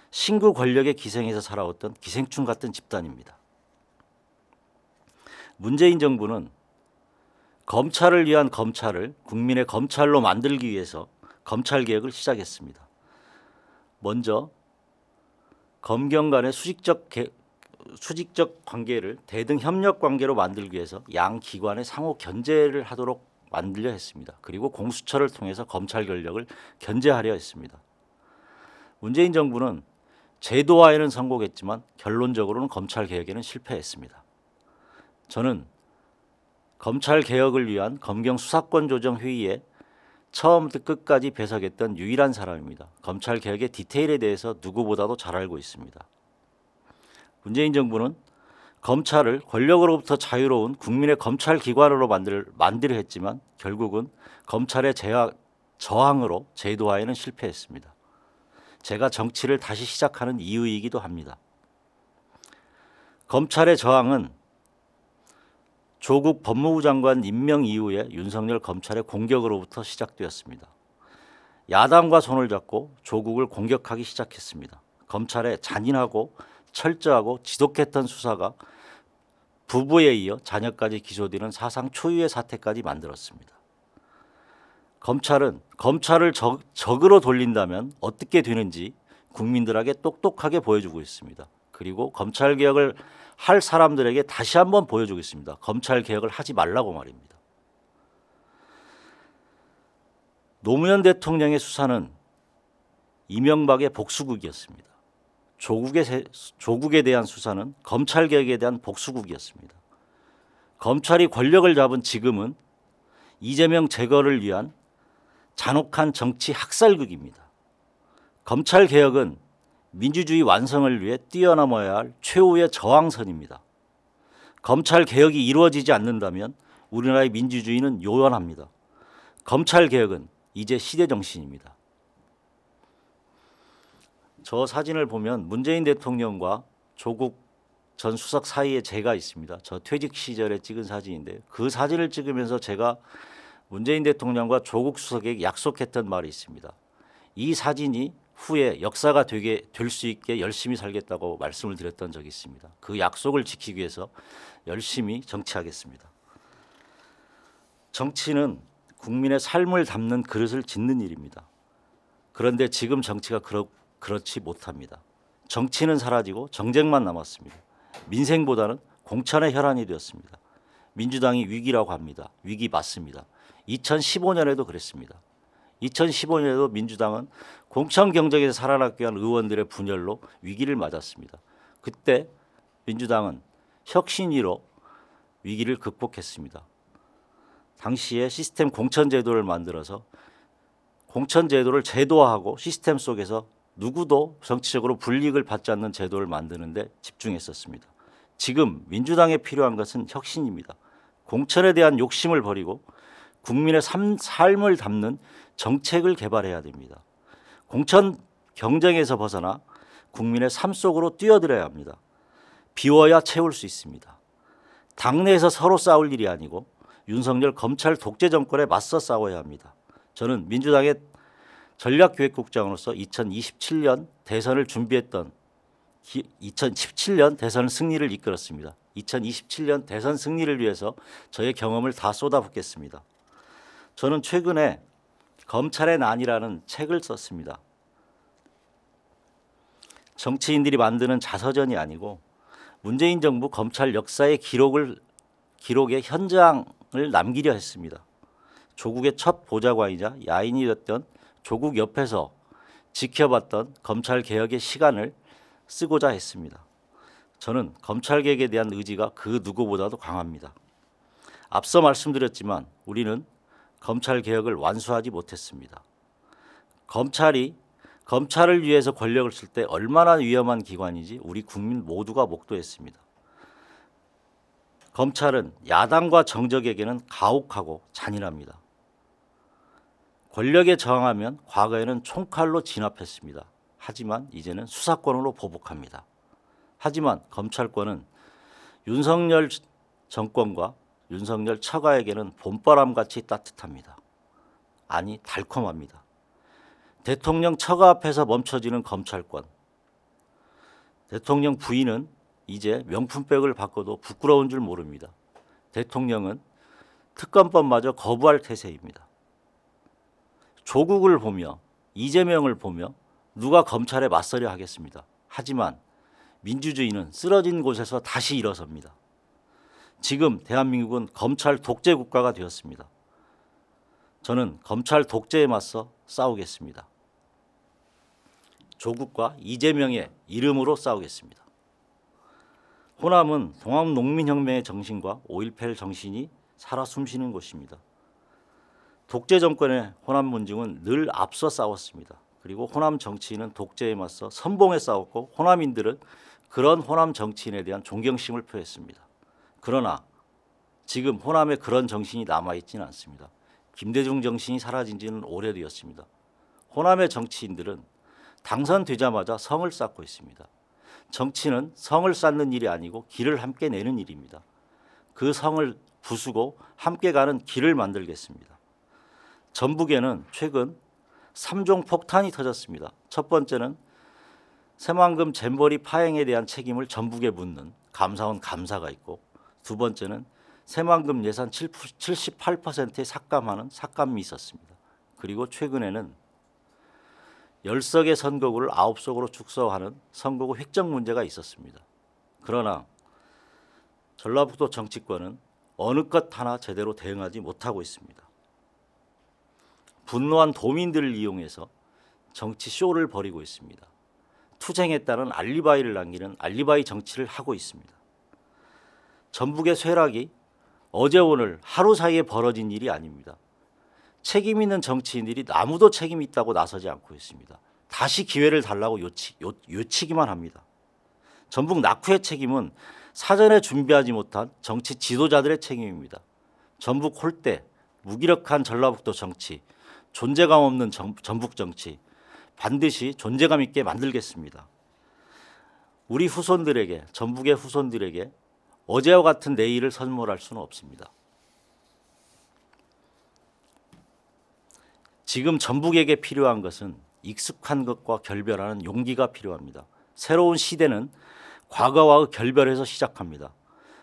신구 권력의 기생에서 살아왔던 기생충 같은 집단입니다. 문재인 정부는 검찰을 위한 검찰을 국민의 검찰로 만들기 위해서 검찰개혁을 시작했습니다. 먼저 검경 간의 수직적 관계를 대등 협력 관계로 만들기 위해서 양 기관의 상호 견제를 하도록 만들려 했습니다. 그리고 공수처를 통해서 검찰 권력을 견제하려 했습니다. 문재인 정부는 제도화에는 성공했지만 결론적으로는 검찰 개혁에는 실패했습니다. 저는 검찰 개혁을 위한 검경 수사권 조정 회의에 처음부터 끝까지 배석했던 유일한 사람입니다. 검찰 개혁의 디테일에 대해서 누구보다도 잘 알고 있습니다. 문재인 정부는 검찰을 권력으로부터 자유로운 국민의 검찰 기관으로 만들려 했지만 결국은 검찰의 저항으로 제도화에는 실패했습니다. 제가 정치를 다시 시작하는 이유이기도 합니다. 검찰의 저항은 조국 법무부 장관 임명 이후에 윤석열 검찰의 공격으로부터 시작되었습니다. 야당과 손을 잡고 조국을 공격하기 시작했습니다. 검찰의 잔인하고 철저하고 지독했던 수사가 부부에 이어 자녀까지 기소되는 사상 초유의 사태까지 만들었습니다. 검찰은 검찰을 적으로 돌린다면 어떻게 되는지 국민들에게 똑똑하게 보여주고 있습니다. 그리고 검찰개혁을 할 사람들에게 다시 한번 보여주겠습니다. 검찰개혁을 하지 말라고 말입니다. 노무현 대통령의 수사는 이명박의 복수국이었습니다. 조국에 대한 수사는 검찰개혁에 대한 복수국이었습니다. 검찰이 권력을 잡은 지금은 이재명 제거를 위한 잔혹한 정치 학살극입니다. 검찰개혁은 민주주의 완성을 위해 뛰어넘어야 할 최후의 저항선입니다. 검찰개혁이 이루어지지 않는다면 우리나라의 민주주의는 요원합니다. 검찰개혁은 이제 시대정신입니다. 저 사진을 보면 문재인 대통령과 조국 전 수석 사이에 제가 있습니다. 저 퇴직 시절에 찍은 사진인데 그 사진을 찍으면서 제가 문재인 대통령과 조국 수석에게 약속했던 말이 있습니다. 이 사진이 후에 역사가 될 수 있게 열심히 살겠다고 말씀을 드렸던 적이 있습니다. 그 약속을 지키기 위해서 열심히 정치하겠습니다. 정치는 국민의 삶을 담는 그릇을 짓는 일입니다. 그런데 지금 정치가 그렇지 못합니다. 정치는 사라지고 정쟁만 남았습니다. 민생보다는 공천의 혈안이 되었습니다. 민주당이 위기라고 합니다. 위기 맞습니다. 2015년에도 그랬습니다. 2015년에도 민주당은 공천 경쟁에서 살아남기 위한 의원들의 분열로 위기를 맞았습니다. 그때 민주당은 혁신위로 위기를 극복했습니다. 당시에 시스템 공천 제도를 만들어서 공천 제도를 제도화하고 시스템 속에서 누구도 정치적으로 불이익을 받지 않는 제도를 만드는 데 집중했었습니다. 지금 민주당에 필요한 것은 혁신입니다. 공천에 대한 욕심을 버리고 국민의 삶을 담는 정책을 개발해야 됩니다. 공천 경쟁에서 벗어나 국민의 삶 속으로 뛰어들어야 합니다. 비워야 채울 수 있습니다. 당내에서 서로 싸울 일이 아니고 윤석열 검찰 독재 정권에 맞서 싸워야 합니다. 저는 민주당의 전략기획국장으로서 2027년 대선을 준비했던 2017년 대선 승리를 이끌었습니다. 2027년 대선 승리를 위해서 저의 경험을 다 쏟아붓겠습니다. 저는 최근에 검찰의 난이라는 책을 썼습니다. 정치인들이 만드는 자서전이 아니고 문재인 정부 검찰 역사의 기록의 현장을 남기려 했습니다. 조국의 첫 보좌관이자 야인이 됐던 조국 옆에서 지켜봤던 검찰 개혁의 시간을 쓰고자 했습니다. 저는 검찰 개혁에 대한 의지가 그 누구보다도 강합니다. 앞서 말씀드렸지만 우리는 검찰 개혁을 완수하지 못했습니다. 검찰을 위해서 권력을 쓸 때 얼마나 위험한 기관인지 우리 국민 모두가 목도했습니다. 검찰은 야당과 정적에게는 가혹하고 잔인합니다. 권력에 저항하면 과거에는 총칼로 진압했습니다. 하지만 이제는 수사권으로 보복합니다. 하지만 검찰권은 윤석열 정권과 윤석열 처가에게는 봄바람같이 따뜻합니다. 아니 달콤합니다. 대통령 처가 앞에서 멈춰지는 검찰권. 대통령 부인은 이제 명품백을 바꿔도 부끄러운 줄 모릅니다. 대통령은 특검법마저 거부할 태세입니다. 조국을 보며 이재명을 보며 누가 검찰에 맞서려 하겠습니다. 하지만 민주주의는 쓰러진 곳에서 다시 일어섭니다. 지금 대한민국은 검찰 독재 국가가 되었습니다. 저는 검찰 독재에 맞서 싸우겠습니다. 조국과 이재명의 이름으로 싸우겠습니다. 호남은 동학농민혁명의 정신과 5.18 정신이 살아 숨쉬는 곳입니다. 독재 정권의 호남 문중은 늘 앞서 싸웠습니다. 그리고 호남 정치인은 독재에 맞서 선봉에 싸웠고 호남인들은 그런 호남 정치인에 대한 존경심을 표했습니다. 그러나 지금 호남에 그런 정신이 남아있지는 않습니다. 김대중 정신이 사라진 지는 오래되었습니다. 호남의 정치인들은 당선되자마자 성을 쌓고 있습니다. 정치는 성을 쌓는 일이 아니고 길을 함께 내는 일입니다. 그 성을 부수고 함께 가는 길을 만들겠습니다. 전북에는 최근 3종 폭탄이 터졌습니다. 첫 번째는 새만금 잼버리 파행에 대한 책임을 전북에 묻는 감사원 감사가 있고, 두 번째는 새만금 예산 78%에 삭감하는 삭감이 있었습니다. 그리고 최근에는 10석의 선거구를 9석으로 축소하는 선거구 획정 문제가 있었습니다. 그러나 전라북도 정치권은 어느 것 하나 제대로 대응하지 못하고 있습니다. 분노한 도민들을 이용해서 정치 쇼를 벌이고 있습니다. 투쟁했다는 알리바이를 남기는 알리바이 정치를 하고 있습니다. 전북의 쇠락이 어제 오늘 하루 사이에 벌어진 일이 아닙니다. 책임 있는 정치인들이 아무도 책임 있다고 나서지 않고 있습니다. 다시 기회를 달라고 요치기만 합니다. 전북 낙후의 책임은 사전에 준비하지 못한 정치 지도자들의 책임입니다. 전북 홀대, 무기력한 전라북도 정치, 존재감 없는 전북 정치, 반드시 존재감 있게 만들겠습니다. 우리 후손들에게, 전북의 후손들에게 어제와 같은 내일을 선물할 수는 없습니다. 지금 전북에게 필요한 것은 익숙한 것과 결별하는 용기가 필요합니다. 새로운 시대는 과거와의 결별에서 시작합니다.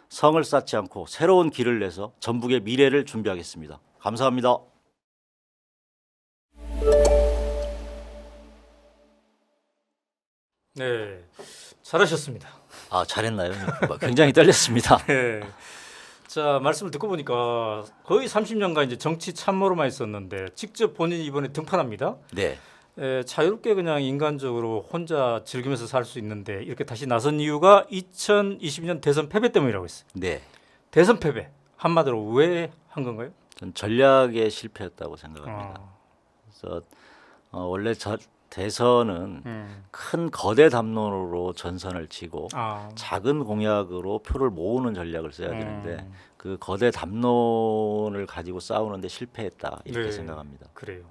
성을 쌓지 않고 새로운 길을 내서 전북의 미래를 준비하겠습니다. 감사합니다. 네, 잘하셨습니다. 아, 잘했나요? 굉장히 떨렸습니다. 네. 자, 말씀을 듣고 보니까 거의 30년간 이제 정치 참모로만 있었는데 직접 본인이 이번에 등판합니다. 네. 자유롭게 그냥 인간적으로 혼자 즐기면서 살 수 있는데 이렇게 다시 나선 이유가 2020년 대선 패배 때문이라고 했어요. 네. 대선 패배 한마디로 왜 한 건가요? 전 전략에 실패했다고 생각합니다. 아, 그래서 원래 대선은 큰 거대 담론으로 전선을 치고 아, 작은 공약으로 표를 모으는 전략을 써야 되는데 그 거대 담론을 가지고 싸우는데 실패했다 이렇게 네. 생각합니다. 그래요.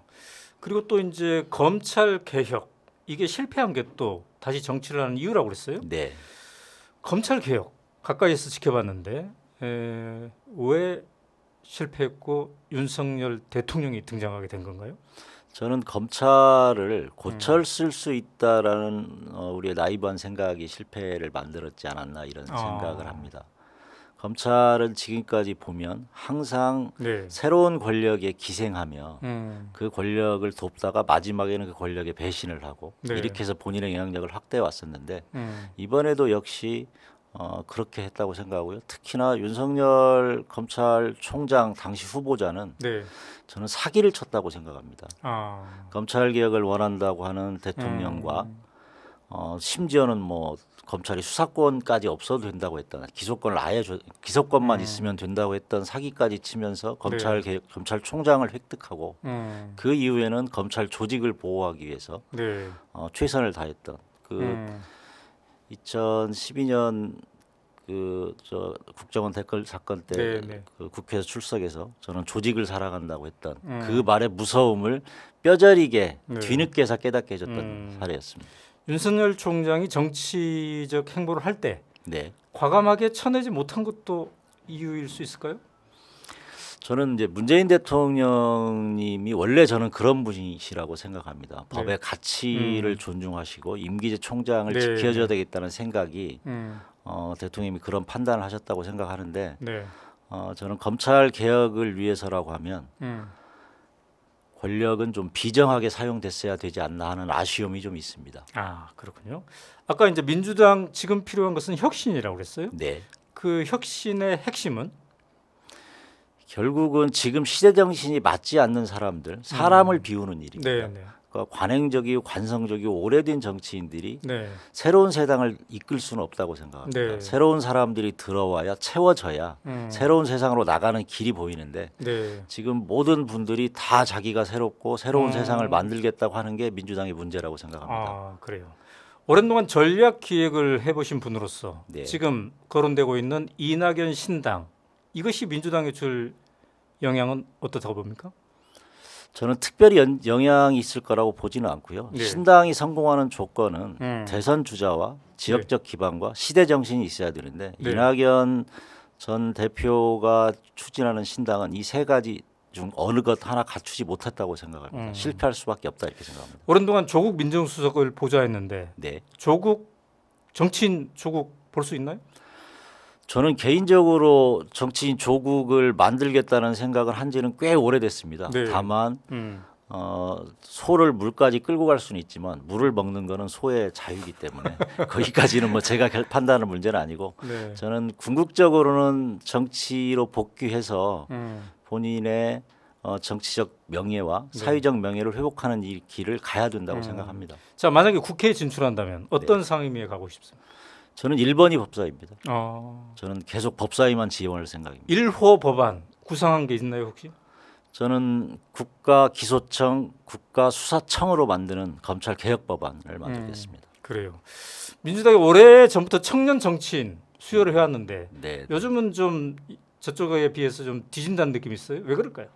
그리고 또 이제 검찰 개혁 이게 실패한 게 또 다시 정치를 하는 이유라고 그랬어요. 네. 검찰 개혁 가까이서 지켜봤는데 왜 실패했고 윤석열 대통령이 등장하게 된 건가요? 저는 검찰을 고철 쓸 수 있다라는 우리의 나이브한 생각이 실패를 만들었지 않았나 이런 생각을 합니다. 검찰은 지금까지 보면 항상 네. 새로운 권력에 기생하며 음, 그 권력을 돕다가 마지막에는 그 권력에 배신을 하고 네. 이렇게 해서 본인의 영향력을 확대해 왔었는데 음, 이번에도 역시 그렇게 했다고 생각하고요. 특히나 윤석열 검찰총장 당시 후보자는 네. 저는 사기를 쳤다고 생각합니다. 아, 검찰 개혁을 원한다고 하는 대통령과 심지어는 뭐 검찰이 수사권까지 없어도 된다고 했던 기소권을 아예 기소권만 있으면 된다고 했던 사기까지 치면서 검찰 개혁, 검찰총장을 획득하고 그 이후에는 검찰 조직을 보호하기 위해서 네. 최선을 다했던 그 2012년 그 저 국정원 댓글 사건 때 네, 네. 그 국회에서 출석해서 저는 조직을 살아간다고 했던 그 말의 무서움을 뼈저리게 네. 뒤늦게서 깨닫게 해줬던 사례였습니다. 윤석열 총장이 정치적 행보를 할 때 네, 과감하게 쳐내지 못한 것도 이유일 수 있을까요? 저는 이제 문재인 대통령님이 원래 저는 그런 분이시라고 생각합니다. 법의 가치를 존중하시고 임기제 총장을 네, 지켜줘야 되겠다는 생각이 음, 대통령님이 그런 판단을 하셨다고 생각하는데 네. 저는 검찰 개혁을 위해서라고 하면 권력은 좀 비정하게 사용됐어야 되지 않나 하는 아쉬움이 좀 있습니다. 아, 그렇군요. 아까 이제 민주당 지금 필요한 것은 혁신이라고 그랬어요. 네. 그 혁신의 핵심은 결국은 지금 시대 정신이 맞지 않는 사람들, 사람을 비우는 일입니다. 네, 네. 그러니까 관행적이고 관성적이고 오래된 정치인들이 네. 새로운 세상을 이끌 수는 없다고 생각합니다. 네. 새로운 사람들이 들어와야 채워져야 새로운 세상으로 나가는 길이 보이는데 네. 지금 모든 분들이 다 자기가 새롭고 새로운 세상을 만들겠다고 하는 게 민주당의 문제라고 생각합니다. 아, 그래요. 오랜 동안 전략 기획을 해보신 분으로서 네. 지금 거론되고 있는 이낙연 신당 이것이 민주당에 줄 영향은 어떻다고 봅니까? 저는 특별히 영향이 있을 거라고 보지는 않고요. 네. 신당이 성공하는 조건은 대선 주자와 지역적 기반과 시대 정신이 있어야 되는데 네. 이낙연 전 대표가 추진하는 신당은 이 세 가지 중 어느 것 하나 갖추지 못했다고 생각합니다. 실패할 수밖에 없다 이렇게 생각합니다. 오랜 동안 조국 민정수석을 보좌했는데 네, 조국 정치인 조국 볼 수 있나요? 저는 개인적으로 정치인 조국을 만들겠다는 생각을 한 지는 꽤 오래됐습니다. 네. 다만 소를 물까지 끌고 갈 수는 있지만 물을 먹는 거는 소의 자유이기 때문에 거기까지는 뭐 제가 판단하는 문제는 아니고 네. 저는 궁극적으로는 정치로 복귀해서 본인의 정치적 명예와 네. 사회적 명예를 회복하는 이 길을 가야 된다고 생각합니다. 자, 만약에 국회에 진출한다면 어떤 상임위에 가고 싶습니까? 저는 1번이 법사입니다. 저는 계속 법사위만 지원할 생각입니다. 1호 법안 구상한 게 있나요 혹시? 저는 국가기소청, 국가수사청으로 만드는 검찰 개혁 법안을 만들겠습니다. 그래요. 민주당이 오래 전부터 청년 정치인 수요를 해왔는데 네, 요즘은 좀 저쪽에 비해서 좀 뒤진다는 느낌이 있어요. 왜 그럴까요?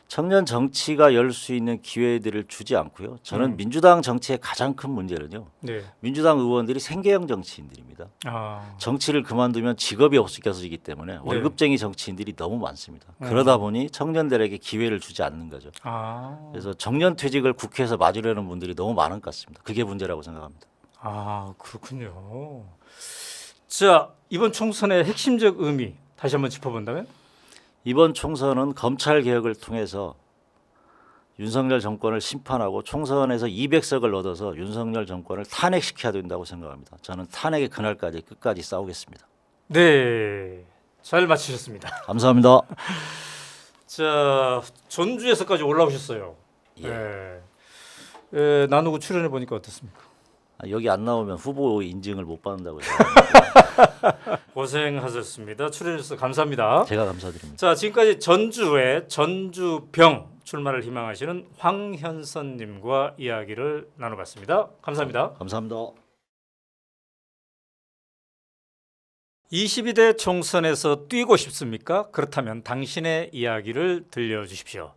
청년 정치가 열 수 있는 기회들을 주지 않고요. 저는 민주당 정치의 가장 큰 문제는요. 네. 민주당 의원들이 생계형 정치인들입니다. 아, 정치를 그만두면 직업이 없어지기 때문에 월급쟁이 정치인들이 너무 많습니다. 그러다 보니 청년들에게 기회를 주지 않는 거죠. 그래서 정년 퇴직을 국회에서 맞으려는 분들이 너무 많은 것 같습니다. 그게 문제라고 생각합니다. 아, 그렇군요. 자, 이번 총선의 핵심적 의미 다시 한번 짚어본다면? 이번 총선은 검찰 개혁을 통해서 윤석열 정권을 심판하고 총선에서 200석을 얻어서 윤석열 정권을 탄핵시켜야 된다고 생각합니다. 저는 탄핵의 그날까지 끝까지 싸우겠습니다. 네, 잘 맞히셨습니다. 감사합니다. 자, 전주에서까지 올라오셨어요. 예. 네. 나누고 출연해 보니까 어떻습니까? 여기 안 나오면 후보 인증을 못 받는다고 해서 고생하셨습니다. 출연해 주셔서 감사합니다. 제가 감사드립니다. 자, 지금까지 전주의 전주병 출마를 희망하시는 황현선님과 이야기를 나눠봤습니다. 감사합니다. 감사합니다. 22대 총선에서 뛰고 싶습니까? 그렇다면 당신의 이야기를 들려주십시오.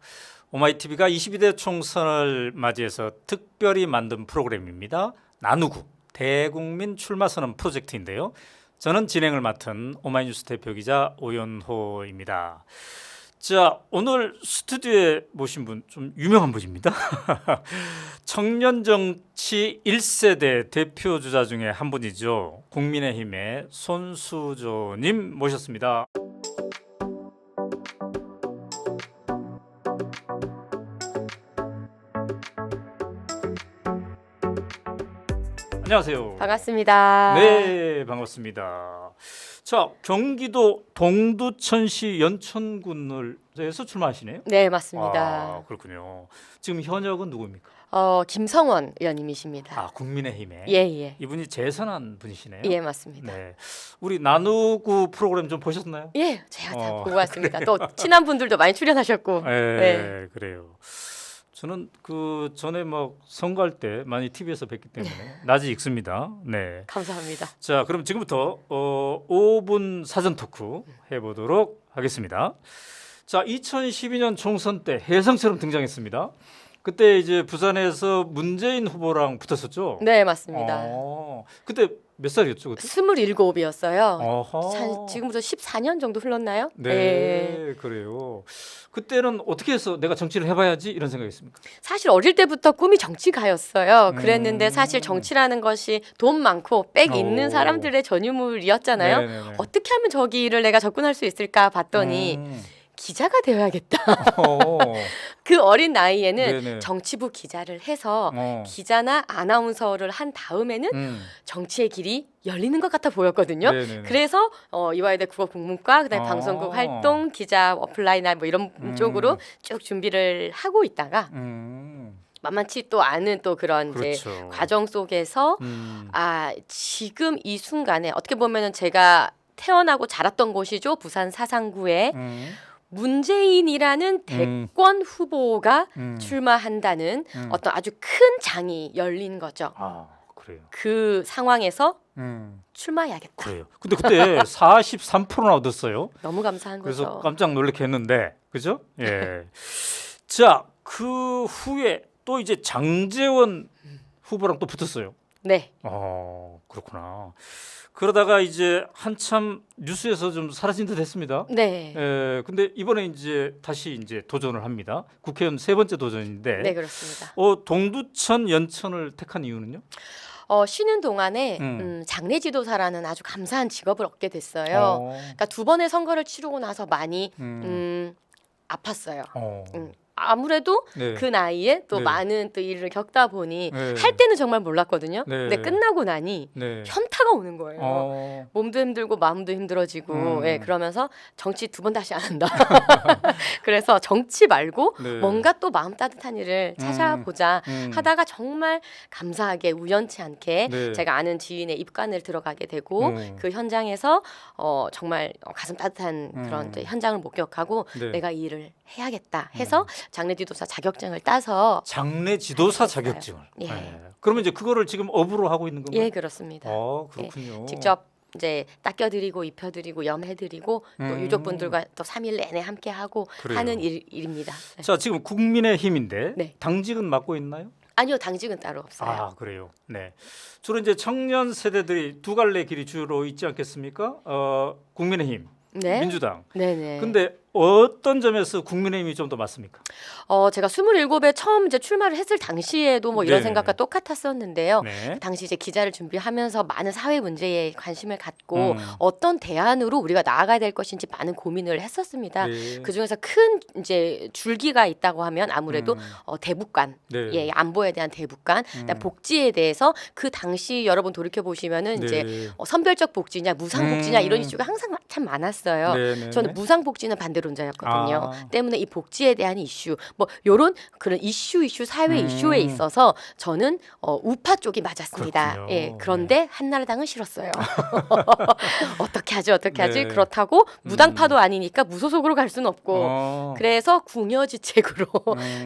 오마이TV가 22대 총선을 맞이해서 특별히 만든 프로그램입니다. 나누구 대국민 출마선언 프로젝트인데요. 저는 진행을 맡은 오마이뉴스 대표기자 오연호입니다. 자, 오늘 스튜디오에 모신 분 좀 유명한 분입니다. 청년 정치 1세대 대표 주자 중에 한 분이죠. 국민의힘의 손수조님 모셨습니다. 안녕하세요. 반갑습니다. 네, 반갑습니다. 자, 경기도 동두천시 연천군에서 출마하시네요. 네, 맞습니다. 아, 그렇군요. 지금 현역은 누구입니까? 김성원 의원님이십니다. 아, 국민의힘에. 예, 예. 이분이 재선한 분이시네요. 예, 맞습니다. 네, 우리 나누구 프로그램 좀 보셨나요? 예, 제가 다 어, 보고 왔습니다. 또 친한 분들도 많이 출연하셨고. 네, 그래요. 저는 그 전에 막 선거할 때 많이 TV에서 뵀기 때문에 낯이 익습니다. 네. 감사합니다. 자, 그럼 지금부터 5분 사전 토크 해보도록 하겠습니다. 자, 2012년 총선 때 혜성처럼 등장했습니다. 그때 이제 부산에서 문재인 후보랑 붙었었죠. 네, 맞습니다. 그때 몇 살이었죠, 그때? 27이었어요. 어허. 지금부터 14년 정도 흘렀나요? 네, 예. 그래요. 그때는 어떻게 해서 내가 정치를 해봐야지 이런 생각이었습니까? 사실 어릴 때부터 꿈이 정치가였어요. 그랬는데 음. 사실 정치라는 것이 돈 많고 백 오. 있는 사람들의 전유물이었잖아요. 네네네. 어떻게 하면 저기 일을 내가 접근할 수 있을까 봤더니 기자가 되어야겠다. 어. 그 어린 나이에는 네네. 정치부 기자를 해서 어. 기자나 아나운서를 한 다음에는 정치의 길이 열리는 것 같아 보였거든요. 네네네. 그래서 이화여대 국어국문과 그다음에 아. 방송국 활동, 기자 어플라이나 뭐 이런 쪽으로 쭉 준비를 하고 있다가 만만치 또 않은 또 그런 이제 그렇죠. 과정 속에서 음. 지금 이 순간에 어떻게 보면은 제가 태어나고 자랐던 곳이죠. 부산 사상구에 문재인이라는 대권 후보가 출마한다는 어떤 아주 큰 장이 열린 거죠. 아, 그래요. 그 상황에서 출마해야겠다. 그래요. 근데 그때 43%나 얻었어요. 너무 감사한 그래서 거죠. 깜짝 놀라게 했는데, 그죠? 예. 자, 그 후에 또 이제 장제원 후보랑 또 붙었어요. 네, 그렇구나. 그러다가 이제 한참 뉴스에서 좀 사라진 듯 했습니다. 네, 근데 이번에 이제 다시 이제 도전을 합니다. 국회의원 세 번째 도전인데, 네 그렇습니다. 동두천 연천을 택한 이유는요? 쉬는 동안에 장례지도사라는 아주 감사한 직업을 얻게 됐어요. 어, 그러니까 두 번의 선거를 치르고 나서 많이 아팠어요. 아무래도 네. 그 나이에 또 네. 많은 또 일을 겪다 보니 네. 할 때는 정말 몰랐거든요. 네. 근데 끝나고 나니 네. 현타가 오는 거예요. 어, 몸도 힘들고 마음도 힘들어지고 예, 그러면서 정치 두 번 다시 안 한다. 그래서 정치 말고 네. 뭔가 또 마음 따뜻한 일을 찾아보자 하다가 정말 감사하게 우연치 않게 네. 제가 아는 지인의 입관을 들어가게 되고 그 현장에서 정말 가슴 따뜻한 그런 이제 현장을 목격하고 네. 내가 이 일을 해야겠다 해서 장례지도사 자격증을 따서 장례 지도사 했어요. 자격증을. 예. 그러면 이제 그거를 지금 업으로 하고 있는 건가요? 예 그렇습니다. 그렇군요. 직접 이제 닦여드리고 입혀드리고 염해드리고 또 유족분들과 또 3일 내내 함께하고 그래요. 하는 일입니다. 네. 자, 지금 국민의힘인데 네. 당직은 맡고 있나요? 아니요 당직은 따로 없어요. 아, 그래요. 네. 주로 이제 청년 세대들이 두 갈래 길이 주로 있지 않겠습니까? 국민의힘, 네. 민주당. 네네. 근데 어떤 점에서 국민의힘이 좀 더 맞습니까? 제가 27에 처음 이제 출마를 했을 당시에도 뭐 이런 네. 생각과 똑같았었는데요. 네. 당시 이제 기자를 준비하면서 많은 사회 문제에 관심을 갖고 어떤 대안으로 우리가 나아가야 될 것인지 많은 고민을 했었습니다. 네. 그 중에서 큰 이제 줄기가 있다고 하면 아무래도 대북관, 네. 예, 안보에 대한 대북관, 그다음 복지에 대해서 그 당시 여러분 돌이켜 보시면은 네. 이제 선별적 복지냐, 무상 복지냐 이런 이슈가 항상 참 많았어요. 네, 네. 저는 무상 복지는 반대로 양극재론자였거든요. 아. 때문에 이 복지에 대한 이슈, 뭐 요런 그런 이슈 사회 이슈에 있어서 저는 우파 쪽이 맞았습니다. 그렇군요. 예, 그런데 한나라당은 싫었어요. 어떻게 하지? 네. 그렇다고 무당파도 아니니까 무소속으로 갈 수는 없고 그래서 궁여지책으로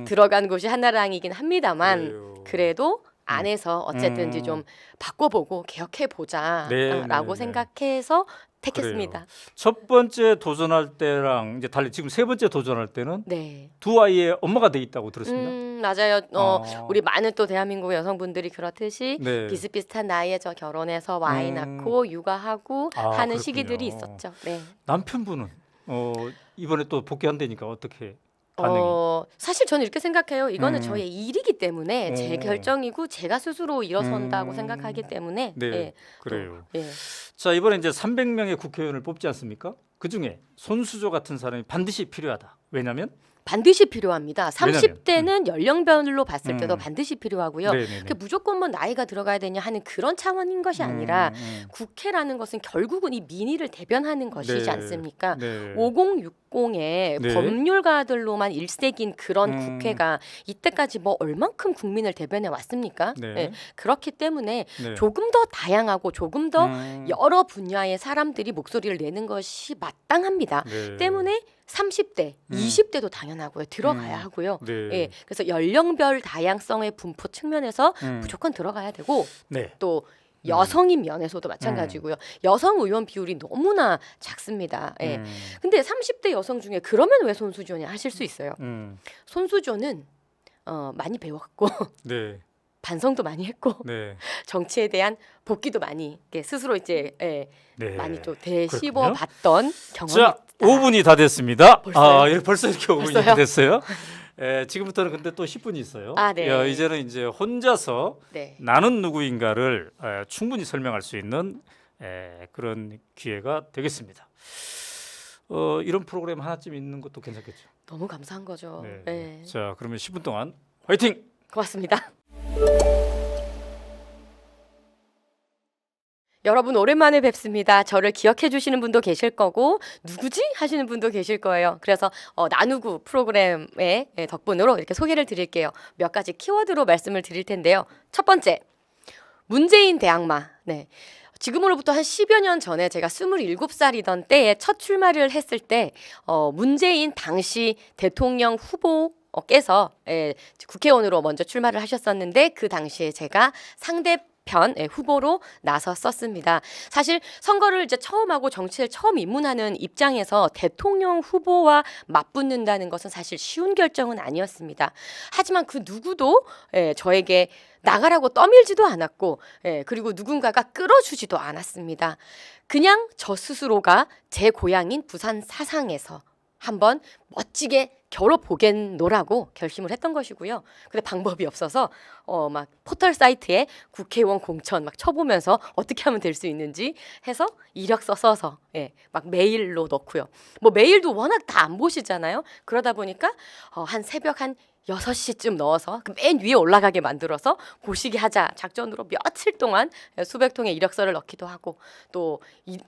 들어간 곳이 한나라당이긴 합니다만 그래요. 그래도 안에서 어쨌든지 좀 바꿔보고 개혁해 보자라고 네, 네, 네. 생각해서 택했습니다. 첫 번째 도전할 때랑 이제 달리 지금 세 번째 도전할 때는 네. 두 아이의 엄마가 돼 있다고 들었습니다. 맞아요. 아. 우리 많은 또 대한민국 여성분들이 그렇듯이 네. 비슷비슷한 나이에 저 결혼해서 아이 낳고 육아하고 아, 하는 그렇군요. 시기들이 있었죠. 네. 남편분은 이번에 또 복귀한다니까 어떻게 반응이? 사실 저는 이렇게 생각해요. 이거는 저의 일이기 때문에 제 오. 결정이고 제가 스스로 일어선다고 생각하기 때문에 네, 예, 그래요. 또, 예. 자, 이번에 이제 300명의 국회의원을 뽑지 않습니까? 그 중에 손수조 같은 사람이 반드시 필요하다. 왜냐하면 반드시 필요합니다. 왜냐면, 30대는 연령별로 봤을 때도 음. 반드시 필요하고요. 네네네. 그게 무조건 뭐 나이가 들어가야 되냐 하는 그런 차원인 것이 아니라 국회라는 것은 결국은 이 민의를 대변하는 것이지 네. 않습니까? 네. 5060의 네. 법률가들로만 일색인 그런 국회가 이때까지 뭐 얼만큼 국민을 대변해 왔습니까? 네. 예, 그렇기 때문에 네. 조금 더 다양하고 조금 더 음. 여러 분야의 사람들이 목소리를 내는 것이 마땅합니다. 네. 때문에 30대, 20대도 당연하고요. 들어가야 하고요. 네. 예, 그래서 연령별 다양성의 분포 측면에서 무조건 들어가야 되고 네. 또 여성인 면에서도 마찬가지고요. 여성 의원 비율이 너무나 작습니다. 예. 근데 30대 여성 중에 그러면 왜 손수조냐 하실 수 있어요. 손수조는 많이 배웠고 네. 반성도 많이 했고 네. 정치에 대한 복귀도 많이 이렇게 스스로 이제 네. 많이 또 되씹어 그렇군요. 봤던 경험이 자, 있다. 5분이 다 됐습니다. 벌써요? 벌써 이렇게 5분이 벌써요? 됐어요. 지금부터는 근데 또 10분이 있어요. 아, 네. 이제는 이제 혼자서 네. 나는 누구인가를 충분히 설명할 수 있는 그런 기회가 되겠습니다. 이런 프로그램 하나쯤 있는 것도 괜찮겠죠. 너무 감사한 거죠. 네. 네. 자, 그러면 10분 동안 화이팅! 고맙습니다. 여러분 오랜만에 뵙습니다. 저를 기억해 주시는 분도 계실 거고 누구지 하시는 분도 계실 거예요. 그래서 나누구 프로그램의 덕분으로 이렇게 소개를 드릴게요. 몇 가지 키워드로 말씀을 드릴 텐데요. 첫 번째, 문재인 대항마. 네. 지금으로부터 한 10여 년 전에 제가 27살이던 때에 첫 출마를 했을 때 문재인 당시 대통령 후보께서 국회의원으로 먼저 출마를 하셨었는데 그 당시에 제가 상대편 후보로 나섰었습니다. 사실 선거를 이제 처음 하고 정치를 처음 입문하는 입장에서 대통령 후보와 맞붙는다는 것은 사실 쉬운 결정은 아니었습니다. 하지만 그 누구도 저에게 나가라고 떠밀지도 않았고 그리고 누군가가 끌어주지도 않았습니다. 그냥 저 스스로가 제 고향인 부산 사상에서 한번 멋지게 겨뤄보겠노라고 결심을 했던 것이고요. 근데 방법이 없어서 막 포털 사이트에 국회의원 공천 막 쳐보면서 어떻게 하면 될 수 있는지 해서 이력서 써서 막 메일로 넣고요. 뭐 메일도 워낙 다 안 보시잖아요. 그러다 보니까 한 새벽 한 6시쯤 넣어서 그 맨 위에 올라가게 만들어서 보시게 하자 작전으로 며칠 동안 수백 통의 이력서를 넣기도 하고 또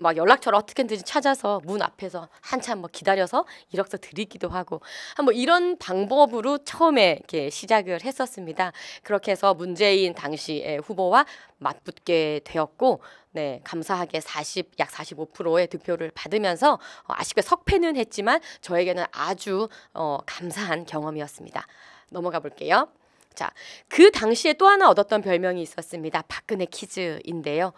막 연락처를 어떻게든지 찾아서 문 앞에서 한참 뭐 기다려서 이력서 드리기도 하고 뭐 이런 방법으로 처음에 이렇게 시작을 했었습니다. 그렇게 해서 문재인 당시 후보와 맞붙게 되었고 네, 감사하게 약 45%의 득표를 받으면서 아쉽게 석패는 했지만 저에게는 아주 감사한 경험이었습니다. 넘어가 볼게요. 자, 그 당시에 또 하나 얻었던 별명이 있었습니다. 박근혜 퀴즈인데요.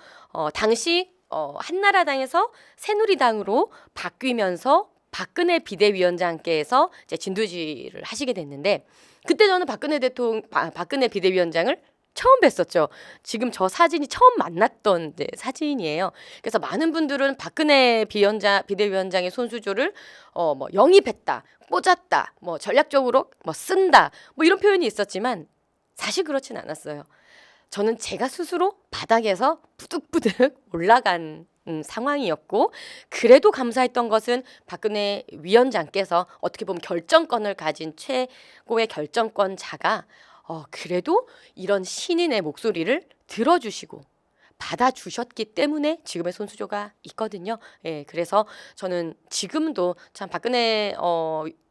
당시 한나라당에서 새누리당으로 바뀌면서 박근혜 비대위원장께서 이제 진두지휘를 하시게 됐는데 그때 저는 박근혜 비대위원장을 처음 뵀었죠. 지금 저 사진이 처음 만났던 사진이에요. 그래서 많은 분들은 박근혜 비대위원장의 손수조를 뭐 영입했다, 꽂았다, 뭐 전략적으로 뭐 쓴다, 뭐 이런 표현이 있었지만 사실 그렇진 않았어요. 저는 제가 스스로 바닥에서 부득부득 올라간 상황이었고 그래도 감사했던 것은 박근혜 위원장께서 어떻게 보면 결정권을 가진 최고의 결정권자가 그래도 이런 신인의 목소리를 들어주시고 받아주셨기 때문에 지금의 손수조가 있거든요. 예, 그래서 저는 지금도 참 박근혜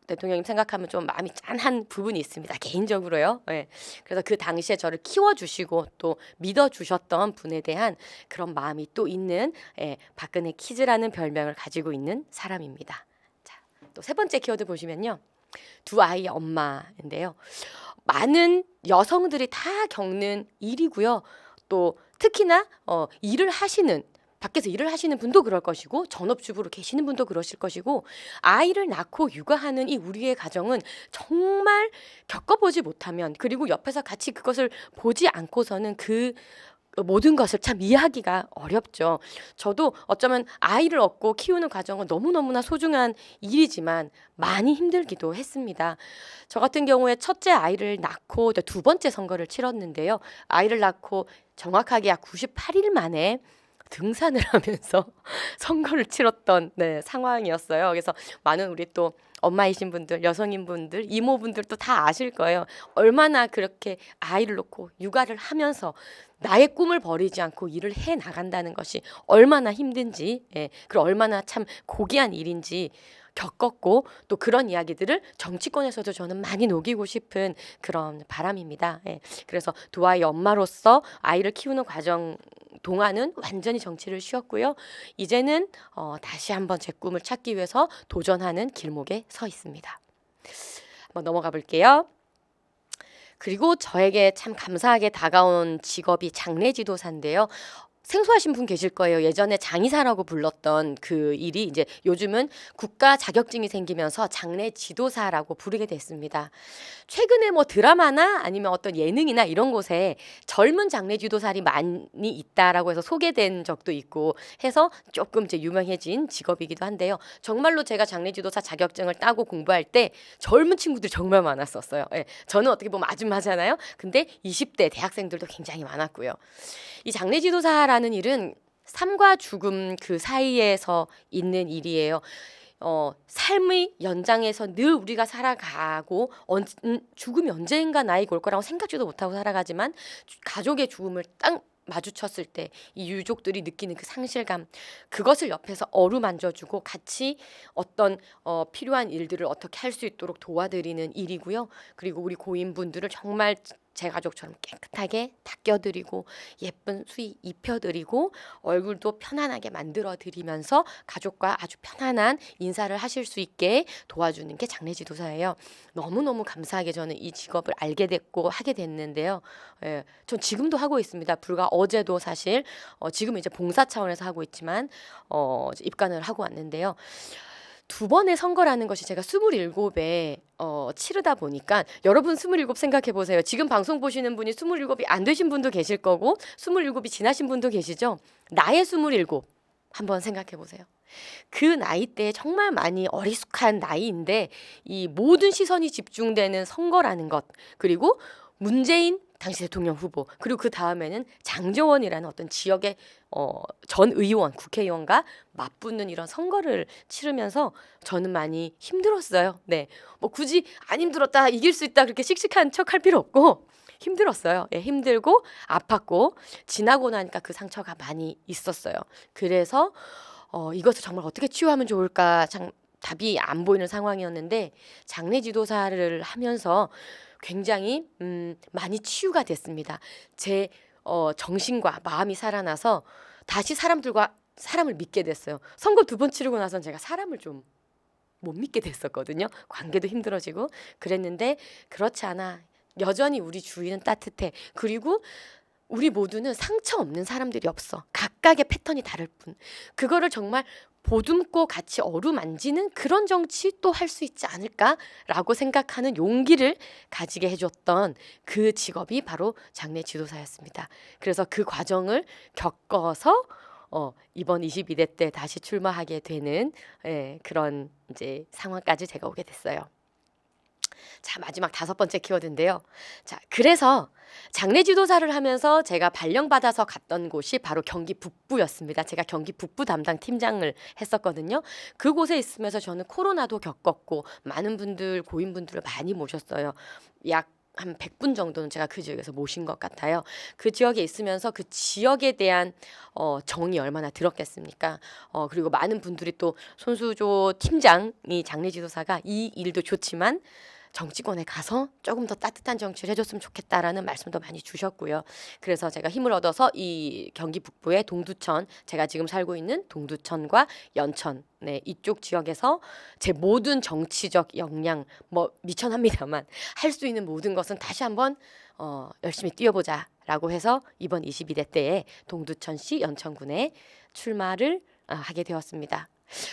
대통령님 생각하면 좀 마음이 짠한 부분이 있습니다. 개인적으로요. 예. 그래서 그 당시에 저를 키워주시고 또 믿어주셨던 분에 대한 그런 마음이 또 있는 박근혜 키즈라는 별명을 가지고 있는 사람입니다. 자, 또 세 번째 키워드 보시면요. 두 아이의 엄마인데요. 많은 여성들이 다 겪는 일이고요. 또 특히나 밖에서 일을 하시는 분도 그럴 것이고 전업주부로 계시는 분도 그러실 것이고 아이를 낳고 육아하는 이 우리의 가정은 정말 겪어보지 못하면 그리고 옆에서 같이 그것을 보지 않고서는 그 모든 것을 참 이해하기가 어렵죠. 저도 어쩌면 아이를 얻고 키우는 과정은 너무너무나 소중한 일이지만 많이 힘들기도 했습니다. 저 같은 경우에 첫째 아이를 낳고 두 번째 선거를 치렀는데요. 아이를 낳고 정확하게 약 98일 만에 등산을 하면서 선거를 치렀던 상황이었어요. 그래서 많은 우리 또 엄마이신 분들, 여성인 분들, 이모분들도 다 아실 거예요. 얼마나 그렇게 아이를 놓고 육아를 하면서 나의 꿈을 버리지 않고 일을 해 나간다는 것이 얼마나 힘든지, 그리고 얼마나 참 고귀한 일인지 겪었고 또 그런 이야기들을 정치권에서도 저는 많이 녹이고 싶은 그런 바람입니다. 그래서 두 아이 엄마로서 아이를 키우는 과정 동안은 완전히 정치를 쉬었고요. 이제는 다시 한번 제 꿈을 찾기 위해서 도전하는 길목에 서 있습니다. 한번 넘어가 볼게요. 그리고 저에게 참 감사하게 다가온 직업이 장례지도사인데요. 생소하신 분 계실 거예요. 예전에 장의사라고 불렀던 그 일이 이제 요즘은 국가 자격증이 생기면서 장례 지도사라고 부르게 됐습니다. 최근에 뭐 드라마나 아니면 어떤 예능이나 이런 곳에 젊은 장례 지도사들이 많이 있다라고 해서 소개된 적도 있고 해서 조금 이제 유명해진 직업이기도 한데요. 정말로 제가 장례 지도사 자격증을 따고 공부할 때 젊은 친구들이 정말 많았었어요. 저는 어떻게 보면 아줌마잖아요. 근데 20대 대학생들도 굉장히 많았고요. 이 장례 지도사라는 일은 삶과 죽음 그 사이에서 있는 일이에요. 삶의 연장에서 늘 우리가 살아가고 죽음이 언젠가 나에게 올 거라고 생각지도 못하고 살아가지만 가족의 죽음을 딱 마주쳤을 때 이 유족들이 느끼는 그 상실감, 그것을 옆에서 어루만져주고 같이 어떤 필요한 일들을 어떻게 할 수 있도록 도와드리는 일이고요. 그리고 우리 고인분들을 정말 제 가족처럼 깨끗하게 닦여드리고 예쁜 수의 입혀드리고 얼굴도 편안하게 만들어드리면서 가족과 아주 편안한 인사를 하실 수 있게 도와주는 게 장례지도사예요. 너무너무 감사하게 저는 이 직업을 알게 됐고 하게 됐는데요. 전 지금도 하고 있습니다. 불과 어제도 사실 지금은 이제 봉사 차원에서 하고 있지만 입관을 하고 왔는데요. 두 번의 선거라는 것이 제가 27에 치르다 보니까 여러분 27 생각해 보세요. 지금 방송 보시는 분이 27이 안 되신 분도 계실 거고 27이 지나신 분도 계시죠. 나의 27 한번 생각해 보세요. 그 나이 때 정말 많이 어리숙한 나이인데 이 모든 시선이 집중되는 선거라는 것, 그리고 문재인 당시 대통령 후보, 그리고 그 다음에는 장제원이라는 어떤 지역의 전 의원, 국회의원과 맞붙는 이런 선거를 치르면서 저는 많이 힘들었어요. 뭐 굳이 안 힘들었다, 이길 수 있다 그렇게 씩씩한 척할 필요 없고 힘들었어요. 힘들고 아팠고 지나고 나니까 그 상처가 많이 있었어요. 그래서 이것을 정말 어떻게 치유하면 좋을까 참 답이 안 보이는 상황이었는데 장례 지도사를 하면서 굉장히 많이 치유가 됐습니다. 제 정신과 마음이 살아나서 다시 사람을 믿게 됐어요. 선거 2번 치르고 나선 제가 사람을 좀 못 믿게 됐었거든요. 관계도 힘들어지고 그랬는데 그렇지 않아. 여전히 우리 주위는 따뜻해. 그리고 우리 모두는 상처 없는 사람들이 없어. 각각의 패턴이 다를 뿐. 그거를 정말 보듬고 같이 어루만지는 그런 정치 또 할 수 있지 않을까라고 생각하는 용기를 가지게 해줬던 그 직업이 바로 장례 지도사였습니다. 그래서 그 과정을 겪어서 이번 22대 때 다시 출마하게 되는 그런 이제 상황까지 제가 오게 됐어요. 자, 마지막 5번째 키워드인데요. 자, 그래서 장례 지도사를 하면서 제가 발령받아서 갔던 곳이 바로 경기 북부였습니다. 제가 경기 북부 담당 팀장을 했었거든요. 그곳에 있으면서 저는 코로나도 겪었고 많은 분들, 고인분들을 많이 모셨어요. 약 한 100분 정도는 제가 그 지역에서 모신 것 같아요. 그 지역에 있으면서 그 지역에 대한 정이 얼마나 들었겠습니까? 그리고 많은 분들이 또 손수조 팀장이 장례지도사가 이 일도 좋지만 정치권에 가서 조금 더 따뜻한 정치를 해줬으면 좋겠다라는 말씀도 많이 주셨고요. 그래서 제가 힘을 얻어서 이 경기 북부의 동두천, 제가 지금 살고 있는 동두천과 연천, 네, 이쪽 지역에서 제 모든 정치적 역량 뭐 미천합니다만 할 수 있는 모든 것은 다시 한번 열심히 뛰어보자라고 해서 이번 22대 때에 동두천시 연천군에 출마를 하게 되었습니다.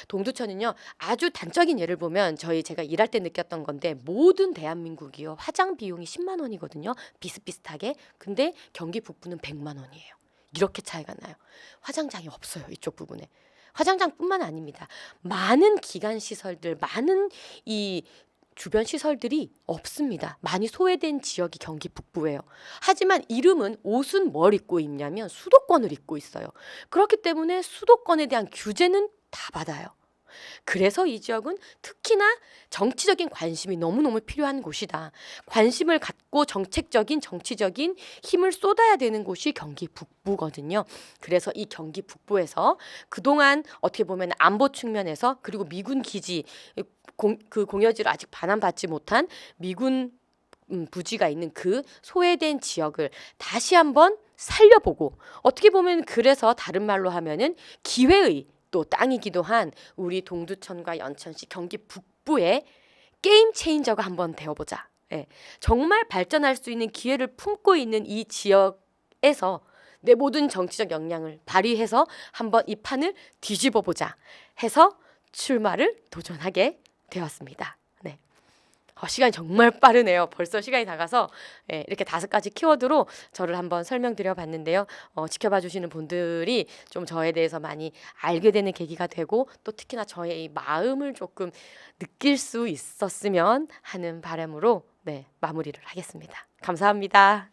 동두천은요, 아주 단적인 예를 보면 제가 일할 때 느꼈던 건데, 모든 대한민국이요 화장 비용이 10만 원이거든요, 비슷비슷하게. 근데 경기 북부는 100만 원이에요. 이렇게 차이가 나요. 화장장이 없어요, 이쪽 부분에. 화장장뿐만 아닙니다. 많은 기관 시설들, 많은 이 주변 시설들이 없습니다. 많이 소외된 지역이 경기 북부예요. 하지만 이름은 옷은 뭘 입고 입냐면 수도권을 입고 있어요. 그렇기 때문에 수도권에 대한 규제는 다 받아요. 그래서 이 지역은 특히나 정치적인 관심이 너무너무 필요한 곳이다. 관심을 갖고 정책적인 정치적인 힘을 쏟아야 되는 곳이 경기 북부거든요. 그래서 이 경기 북부에서 그동안 어떻게 보면 안보 측면에서, 그리고 미군 기지, 그 공여지를 아직 반환받지 못한 미군 부지가 있는 그 소외된 지역을 다시 한번 살려보고, 어떻게 보면 그래서 다른 말로 하면은 기회의 또 땅이기도 한 우리 동두천과 연천시 경기 북부의 게임 체인저가 한번 되어보자. 예, 정말 발전할 수 있는 기회를 품고 있는 이 지역에서 내 모든 정치적 역량을 발휘해서 한번 이 판을 뒤집어 보자 해서 출마를 도전하게 되었습니다. 네. 시간이 정말 빠르네요. 벌써 시간이 다 가서 이렇게 5가지 키워드로 저를 한번 설명드려 봤는데요. 지켜봐 주시는 분들이 좀 저에 대해서 많이 알게 되는 계기가 되고, 또 특히나 저의 이 마음을 조금 느낄 수 있었으면 하는 바람으로 마무리를 하겠습니다. 감사합니다.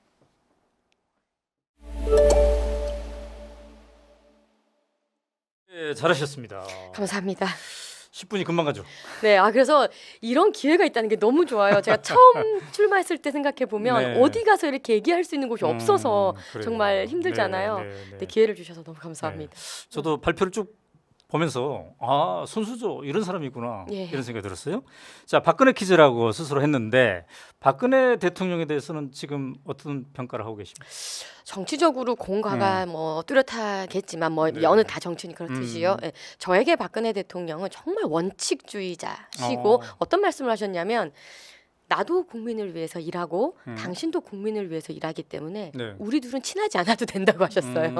네, 잘하셨습니다. 감사합니다. 10분이 금방 가죠. 네, 그래서 이런 기회가 있다는 게 너무 좋아요. 제가 처음 출마했을 때 생각해 보면 네. 어디 가서 이렇게 얘기할 수 있는 곳이 없어서 그래요. 정말 힘들잖아요. 네, 네, 네. 네, 기회를 주셔서 너무 감사합니다. 저도 발표를 쭉 보면서 손수조 이런 사람이구나, 예. 이런 생각이 들었어요. 자, 박근혜 퀴즈라고 스스로 했는데 박근혜 대통령에 대해서는 지금 어떤 평가를 하고 계십니까? 정치적으로 공과가 뭐 뚜렷하겠지만 뭐 네. 여느 다 정치인이 그렇듯이요. 예, 저에게 박근혜 대통령은 정말 원칙주의자시고 어떤 말씀을 하셨냐면, 나도 국민을 위해서 일하고 당신도 국민을 위해서 일하기 때문에 네. 우리 둘은 친하지 않아도 된다고 하셨어요.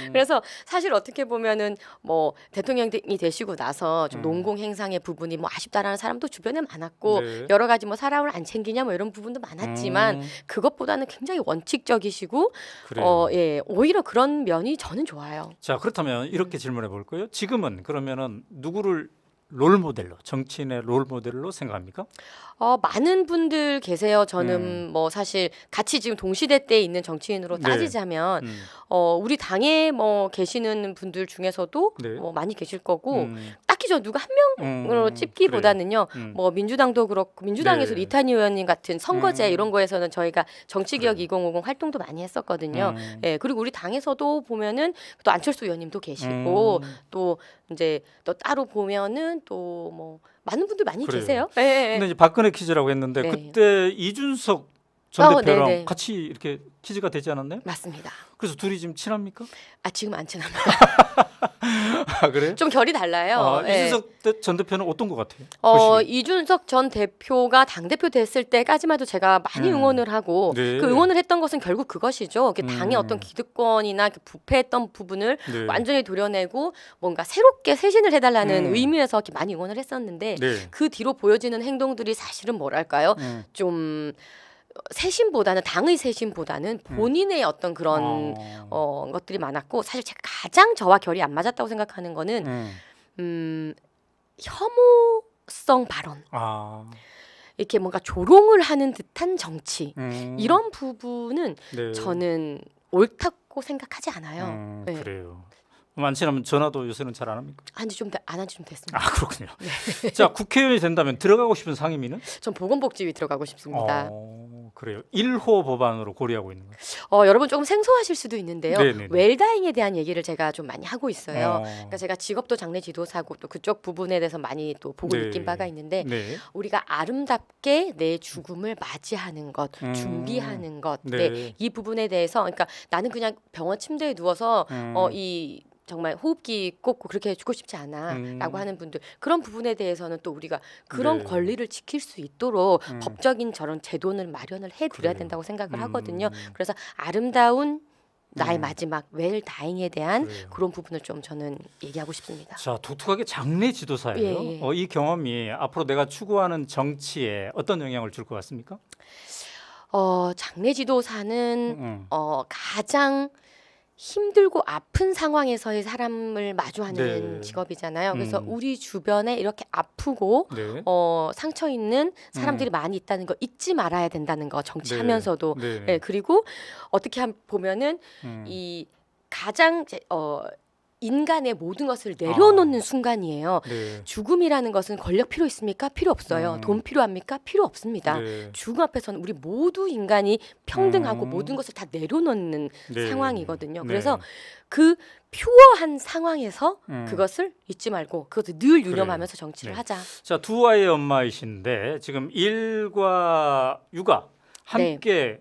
그래서 사실 어떻게 보면은 뭐 대통령이 되시고 나서 좀 농공 행상의 부분이 뭐 아쉽다라는 사람도 주변에 많았고, 네. 여러 가지 뭐 사람을 안 챙기냐 뭐 이런 부분도 많았지만 그것보다는 굉장히 원칙적이시고 그래요. 오히려 그런 면이 저는 좋아요. 자, 그렇다면 이렇게 질문해 볼까요? 지금은 그러면은 누구를 롤모델로, 정치인의 롤모델로 생각합니까? 많은 분들 계세요. 저는 뭐 사실 같이 지금 동시대 때 있는 정치인으로 네. 따지자면 우리 당에 뭐 계시는 분들 중에서도 네. 뭐 많이 계실 거고, 딱히 저 누가 한 명으로 찝기보다는요. 그래요. 뭐 민주당도 그렇고, 민주당에서 네. 이탄희 의원님 같은 선거제 이런 거에서는 저희가 정치개혁 2050 활동도 많이 했었거든요. 예, 그리고 우리 당에서도 보면은 또 안철수 의원님도 계시고, 또 이제 또 따로 보면은 또 뭐 많은 분들 많이 그래요. 계세요. 예. 근데 이제 박근혜 퀴즈라고 했는데 네. 그때 이준석 전 대표랑 네네. 같이 이렇게 퀴즈가 되지 않았나요? 맞습니다. 그래서 둘이 지금 친합니까? 지금 안 친합니다. 아, 그래요? 좀 결이 달라요. 예. 이준석 전 대표는 어떤 것 같아요? 보시기에. 이준석 전 대표가 당대표 됐을 때까지만 해도 제가 많이 응원을 하고, 네. 그 응원을 했던 것은 결국 그것이죠. 그 당의 음. 어떤 기득권이나 그 부패했던 부분을 네. 완전히 도려내고 뭔가 새롭게 쇄신을 해달라는 음. 의미에서 이렇게 많이 응원을 했었는데, 네. 그 뒤로 보여지는 행동들이 사실은 뭐랄까요? 좀 세심보다는, 당의 세심보다는 본인의 어떤 그런 것들이 많았고, 사실 제가 가장 저와 결이 안 맞았다고 생각하는 거는 혐오성 발언, 이렇게 뭔가 조롱을 하는 듯한 정치, 이런 부분은 네. 저는 옳다고 생각하지 않아요. 네. 그래요. 많지 않으면 전화도 요새는 잘 안 합니까? 한지 좀 안 한 지 좀 됐습니다. 아, 그렇군요. 자, 국회의원이 된다면 들어가고 싶은 상임위는? 전 보건복지위 들어가고 싶습니다. 그래요. 1호 법안으로 고려하고 있는 거예요. 여러분 조금 생소하실 수도 있는데요. 네네네. 웰다잉에 대한 얘기를 제가 좀 많이 하고 있어요. 어. 그러니까 제가 직업도 장례 지도사고 또 그쪽 부분에 대해서 많이 또 보고 네. 느낀 바가 있는데 네. 우리가 아름답게 내 죽음을 맞이하는 것, 준비하는 것, 네. 이 부분에 대해서 그러니까 나는 그냥 병원 침대에 누워서 이 정말 호흡기 꽂고 그렇게 죽고 싶지 않아라고 하는 분들 그런 부분에 대해서는 또 우리가 그런 네. 권리를 지킬 수 있도록 법적인 저런 제도를 마련을 해드려야 그래요. 된다고 생각을 하거든요. 그래서 아름다운 나의 마지막 웰다잉에 대한 그래요. 그런 부분을 좀 저는 얘기하고 싶습니다. 자, 독특하게 장례 지도사예요. 예, 예. 이 경험이 앞으로 내가 추구하는 정치에 어떤 영향을 줄 것 같습니까? 장례 지도사는 음. 가장 힘들고 아픈 상황에서의 사람을 마주하는 네. 직업이잖아요. 그래서 음. 우리 주변에 이렇게 아프고 네. 상처 있는 사람들이 많이 있다는 거 잊지 말아야 된다는 거 정치하면서도 네. 예, 그리고 어떻게 보면은 이 가장 인간의 모든 것을 내려놓는 순간이에요. 네. 죽음이라는 것은 권력 필요 있습니까? 필요 없어요. 돈 필요합니까? 필요 없습니다. 네. 죽음 앞에서는 우리 모두 인간이 평등하고 모든 것을 다 내려놓는 네. 상황이거든요. 네. 그래서 그 퓨어한 상황에서 음. 그것을 잊지 말고 그것을 늘 유념하면서 정치를 네. 하자. 자, 두 아이의 엄마이신데 지금 일과 육아 함께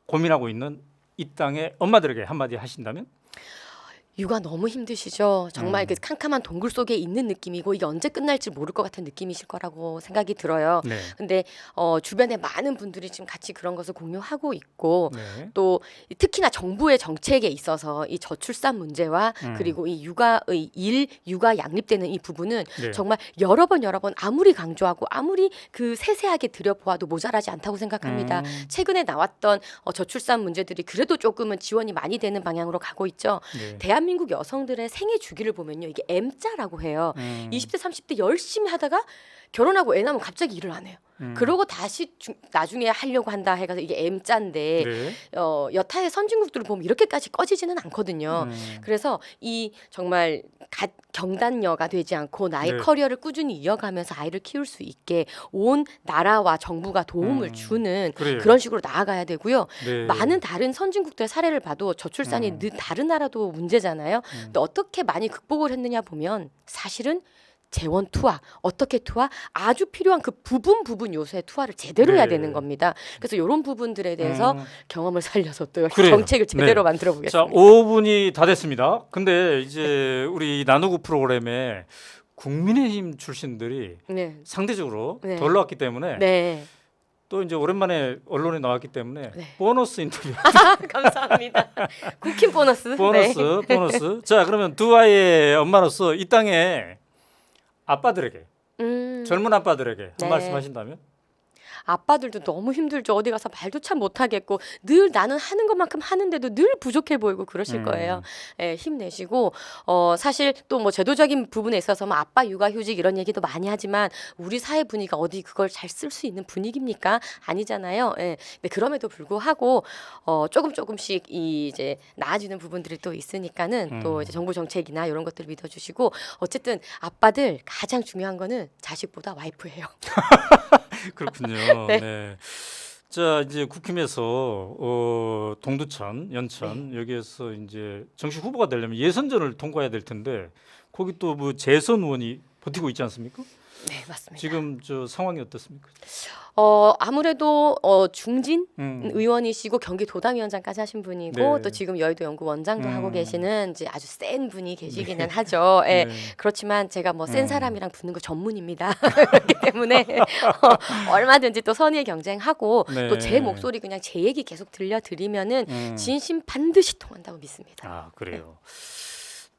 고민하고 있는 이 땅의 엄마들에게 한마디 하신다면? 육아 너무 힘드시죠. 정말 그 캄캄한 동굴 속에 있는 느낌이고 이게 언제 끝날지 모를 것 같은 느낌이실 거라고 생각이 들어요. 네. 근데 주변에 많은 분들이 지금 같이 그런 것을 공유하고 있고 네. 또 특히나 정부의 정책에 있어서 이 저출산 문제와 그리고 이 육아의 육아 양립되는 이 부분은 네. 정말 여러 번 아무리 강조하고 아무리 그 세세하게 들여보아도 모자라지 않다고 생각합니다. 최근에 나왔던 저출산 문제들이 그래도 조금은 지원이 많이 되는 방향으로 가고 있죠. 네. 대한민국 여성들의 생애 주기를 보면요. 이게 M자라고 해요. 20대 30대 열심히 하다가 결혼하고 애 낳으면 갑자기 일을 안 해요. 그러고 다시 나중에 하려고 한다 해가지고 이게 M자인데 네. 여타의 선진국들을 보면 이렇게까지 꺼지지는 않거든요. 그래서 이 정말 경단녀가 되지 않고 나의 네. 커리어를 꾸준히 이어가면서 아이를 키울 수 있게 온 나라와 정부가 도움을 주는 그래요. 그런 식으로 나아가야 되고요. 네. 많은 다른 선진국들의 사례를 봐도 저출산이 다른 나라도 문제잖아요. 근데 어떻게 많이 극복을 했느냐 보면 사실은 재원 투하, 어떻게 투하? 아주 필요한 그 부분 요소의 투하를 제대로 해야 네. 되는 겁니다. 그래서 이런 부분들에 대해서 경험을 살려서 또 그래요. 정책을 제대로 네. 만들어 자, 보겠습니다. 5분이 다 됐습니다. 근데 이제 우리 나누고 프로그램에 국민의힘 출신들이 네. 상대적으로 네. 덜 나왔기 때문에 네. 또 이제 오랜만에 언론에 나왔기 때문에 네. 보너스 인터뷰 감사합니다. 쿠킹 보너스. 보너스 네. 보너스. 자, 그러면 두 아이의 엄마로서 이 땅에 아빠들에게 젊은 아빠들에게 한 네. 말씀 하신다면? 아빠들도 너무 힘들죠. 어디 가서 말도 참 못하겠고 늘 나는 하는 것만큼 하는데도 늘 부족해 보이고 그러실 거예요. 예, 힘내시고 사실 또 뭐 제도적인 부분에 있어서 뭐 아빠 육아휴직 이런 얘기도 많이 하지만 우리 사회 분위기가 어디 그걸 잘 쓸 수 있는 분위기입니까? 아니잖아요. 예. 근데 그럼에도 불구하고 조금씩 이제 나아지는 부분들이 또 있으니까는 또 이제 정부 정책이나 이런 것들을 믿어주시고 어쨌든 아빠들 가장 중요한 거는 자식보다 와이프예요. 그렇군요. 네. 네. 자, 이제 국힘에서 동두천, 연천 네. 여기에서 이제 정식 후보가 되려면 예선전을 통과해야 될 텐데 거기 또 뭐 재선 의원이 버티고 있지 않습니까? 네, 맞습니다. 지금 저 상황이 어떻습니까? 아무래도 중진 의원이시고 경기도당위원장까지 하신 분이고 네. 또 지금 여의도 연구 원장도 하고 계시는 이제 아주 센 분이 계시기는 하죠. 예. 네. 그렇지만 제가 뭐 센 사람이랑 붙는 거 전문입니다. 그렇기 때문에 얼마든지 또 선의의 경쟁하고 네. 또 제 목소리 그냥 제 얘기 계속 들려드리면은 진심 반드시 통한다고 믿습니다. 아, 그래요.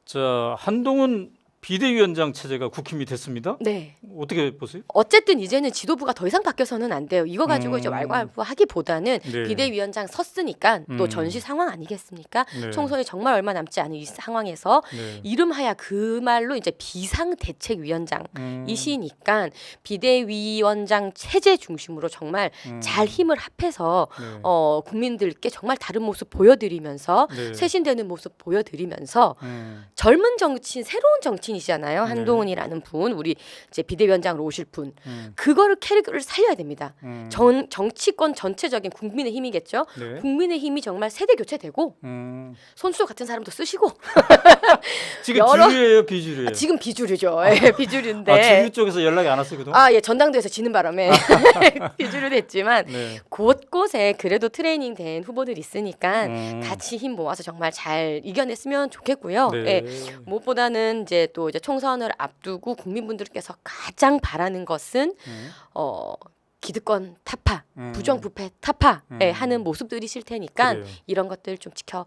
자, 한동훈 비대위원장 체제가 국힘이 됐습니다. 네. 어떻게 보세요? 어쨌든 이제는 지도부가 더 이상 바뀌어서는 안 돼요. 이거 가지고 이제 왈가왈부하기보다는 네. 비대위원장 섰으니까 또 전시 상황 아니겠습니까? 네. 총선이 정말 얼마 남지 않은 이 상황에서 네. 이름하야 그 말로 이제 비상대책위원장이시니까 비대위원장 체제 중심으로 정말 잘 힘을 합해서 네. 국민들께 정말 다른 모습 보여드리면서 네. 쇄신되는 모습 보여드리면서 음. 젊은 정치인, 새로운 정치인이 분이시잖아요. 한동훈이라는 분, 우리 이제 비대위원장으로 오실 분. 음. 그거를 캐릭터를 살려야 됩니다. 음. 정치권 전체적인 국민의 힘이겠죠. 네. 국민의 힘이 정말 세대 교체되고 손수호 같은 사람도 쓰시고 지금 여러- 주류예요, 비주류예요? 지금 비주류죠. 예, 비주류인데. 아, 주류 쪽에서 연락이 안 왔어요, 그동안? 아, 예, 전당대회에서 지는 바람에 비주류 됐지만 네. 곳곳에 그래도 트레이닝된 후보들이 있으니까 음. 같이 힘 모아서 정말 잘 이겨냈으면 좋겠고요. 네. 예, 무엇보다는 이제 또 이제 총선을 앞두고 국민분들께서 가장 바라는 것은 음. 기득권 타파, 음. 부정부패 타파 예, 음. 하는 모습들이실 테니까 그래요. 이런 것들 좀 지켜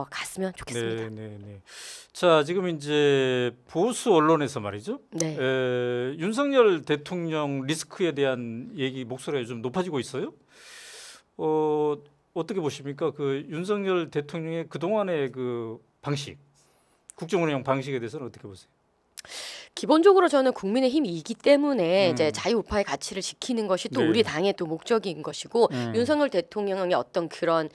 갔으면 좋겠습니다. 네, 네, 네. 자, 지금 이제 보수 언론에서 말이죠. 네. 윤석열 대통령 리스크에 대한 얘기 목소리가 좀 높아지고 있어요. 어떻게 보십니까? 그 윤석열 대통령의 그 동안의 그 방식, 국정 운영 방식에 대해서는 어떻게 보세요? 기본적으로 저는 국민의힘이기 때문에 음. 이제 자유우파의 가치를 지키는 것이 또 네. 우리 당의 또 목적인 것이고 윤석열 대통령의 어떤 그런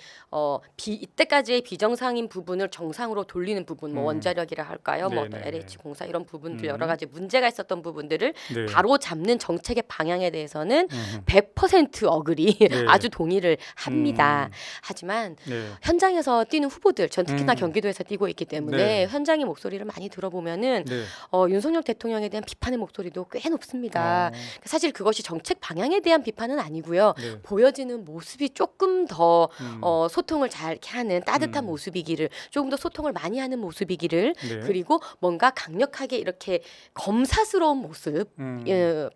이때까지의 비정상인 부분을 정상으로 돌리는 부분, 뭐 원자력이라 할까요, 뭐 어떤 네, 네, LH 공사 이런 부분들 음. 여러 가지 문제가 있었던 부분들을 네. 바로 잡는 정책의 방향에 대해서는 음. 100% 어그리 네. 아주 동의를 합니다. 하지만 네. 현장에서 뛰는 후보들, 전 특히나 음. 경기도에서 뛰고 있기 때문에 네. 현장의 목소리를 많이 들어보면은 네. 윤석열 대통령에 대한 비판의 목소리도 꽤 높습니다. 사실 그것이 정책 방향에 대한 비판은 아니고요. 네. 보여지는 모습이 조금 더 음. 소통을 잘 이렇게 하는 따뜻한 모습이기를, 조금 더 소통을 많이 하는 모습이기를, 네. 그리고 뭔가 강력하게 이렇게 검사스러운 모습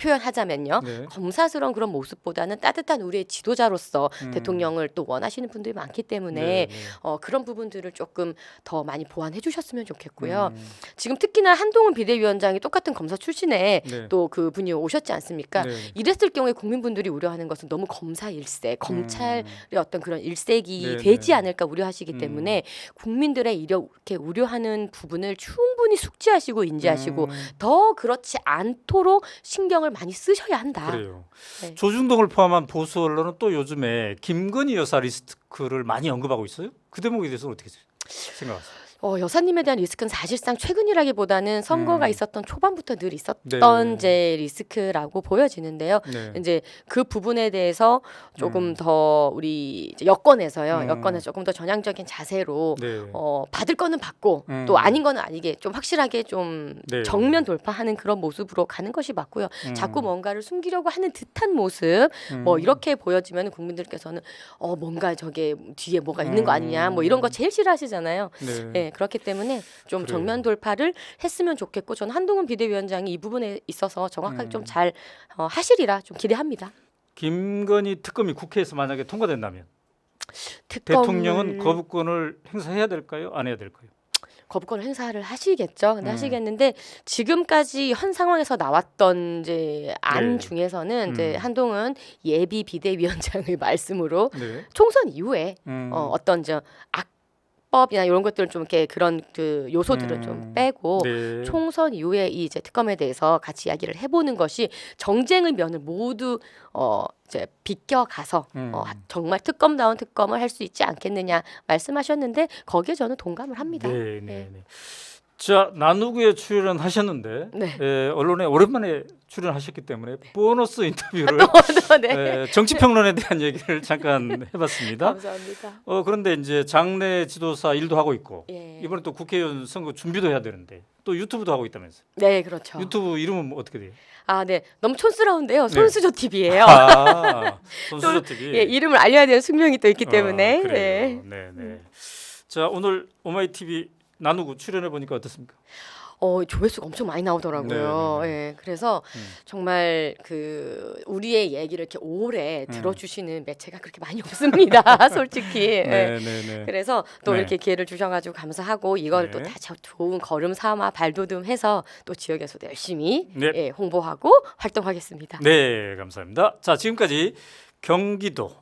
표현하자면요. 네. 검사스러운 그런 모습보다는 따뜻한 우리의 지도자로서 음. 대통령을 또 원하시는 분들이 많기 때문에 네, 네. 그런 부분들을 조금 더 많이 보완해 주셨으면 좋겠고요. 음. 지금 특히나 한동훈 비대위원장이 똑같은 검사 출신에 네. 또 그 분이 오셨지 않습니까? 네. 이랬을 경우에 국민분들이 우려하는 것은 너무 검사 일세, 검찰의 어떤 그런 일색이 네, 되지 네. 않을까 우려하시기 때문에 국민들의 이렇게 우려하는 부분을 충분히 숙지하시고 인지하시고 더 그렇지 않도록 신경을 많이 쓰셔야 한다. 그래요. 네. 조중동을 포함한 보수 언론은 또 요즘에 김건희 여사 리스크를 많이 언급하고 있어요. 그 대목에 대해서는 어떻게 생각하세요? 여사님에 대한 리스크는 사실상 최근이라기보다는 선거가 있었던 초반부터 늘 있었던 네. 이제 리스크라고 보여지는데요. 네. 이제 그 부분에 대해서 조금 더 우리 이제 여권에서요. 여권에서 조금 더 전향적인 자세로 네. 받을 거는 받고 또 아닌 거는 아니게 좀 확실하게 좀 네. 정면 돌파하는 그런 모습으로 가는 것이 맞고요. 자꾸 뭔가를 숨기려고 하는 듯한 모습 뭐 이렇게 보여지면 국민들께서는 뭔가 저게 뒤에 뭐가 있는 거 아니냐 뭐 이런 거 제일 싫어하시잖아요. 네. 네, 그렇기 때문에 좀 그래요. 정면 돌파를 했으면 좋겠고 저는 한동훈 비대위원장이 이 부분에 있어서 정확하게 좀 잘 하시리라 좀 기대합니다. 김건희 특검이 국회에서 만약에 통과된다면 특검을 대통령은 거부권을 행사해야 될까요? 안 해야 될까요? 거부권을 행사를 하시겠죠. 근데 음. 하시겠는데 지금까지 현 상황에서 나왔던 이제 안 네. 중에서는 이제 한동훈 예비 비대위원장의 말씀으로 네. 총선 이후에 음. 어떤 악법이나 이런 것들 좀 이렇게 그런 그 요소들을 좀 빼고 네. 총선 이후에 이 이제 특검에 대해서 같이 이야기를 해보는 것이 정쟁의 면을 모두 이제 비껴가서 정말 특검다운 특검을 할 수 있지 않겠느냐 말씀하셨는데 거기에 저는 동감을 합니다. 네, 네, 네. 자, 나누구에 출연하셨는데 네. 언론에 오랜만에 출연하셨기 때문에 보너스 인터뷰를 네. 정치평론에 대한 얘기를 잠깐 해봤습니다. 감사합니다. 그런데 이제 장내 지도사 일도 하고 있고 예. 이번에 또 국회의원 선거 준비도 해야 되는데 또 유튜브도 하고 있다면서요. 네, 그렇죠. 유튜브 이름은 뭐 어떻게 돼요? 아, 네. 너무 촌스러운데요. 손수조 TV예요. 손수저 TV. 예, 이름을 알려야 되는 숙명이 또 있기 때문에. 그래요. 네, 네. 자, 오늘 오마이 TV 나누고 출연해 보니까 어떻습니까? 조회수가 엄청 많이 나오더라고요. 네, 예, 그래서 정말 그 우리의 얘기를 이렇게 오래 들어주시는 매체가 그렇게 많이 없습니다. 솔직히. 예. 네, 네, 네. 그래서 또 네. 이렇게 기회를 주셔가지고 감사하고 이걸 또 네. 다 좋은 걸음 삼아 발돋움해서 또 지역에서도 열심히 네. 예, 홍보하고 활동하겠습니다. 네, 감사합니다. 자, 지금까지 경기도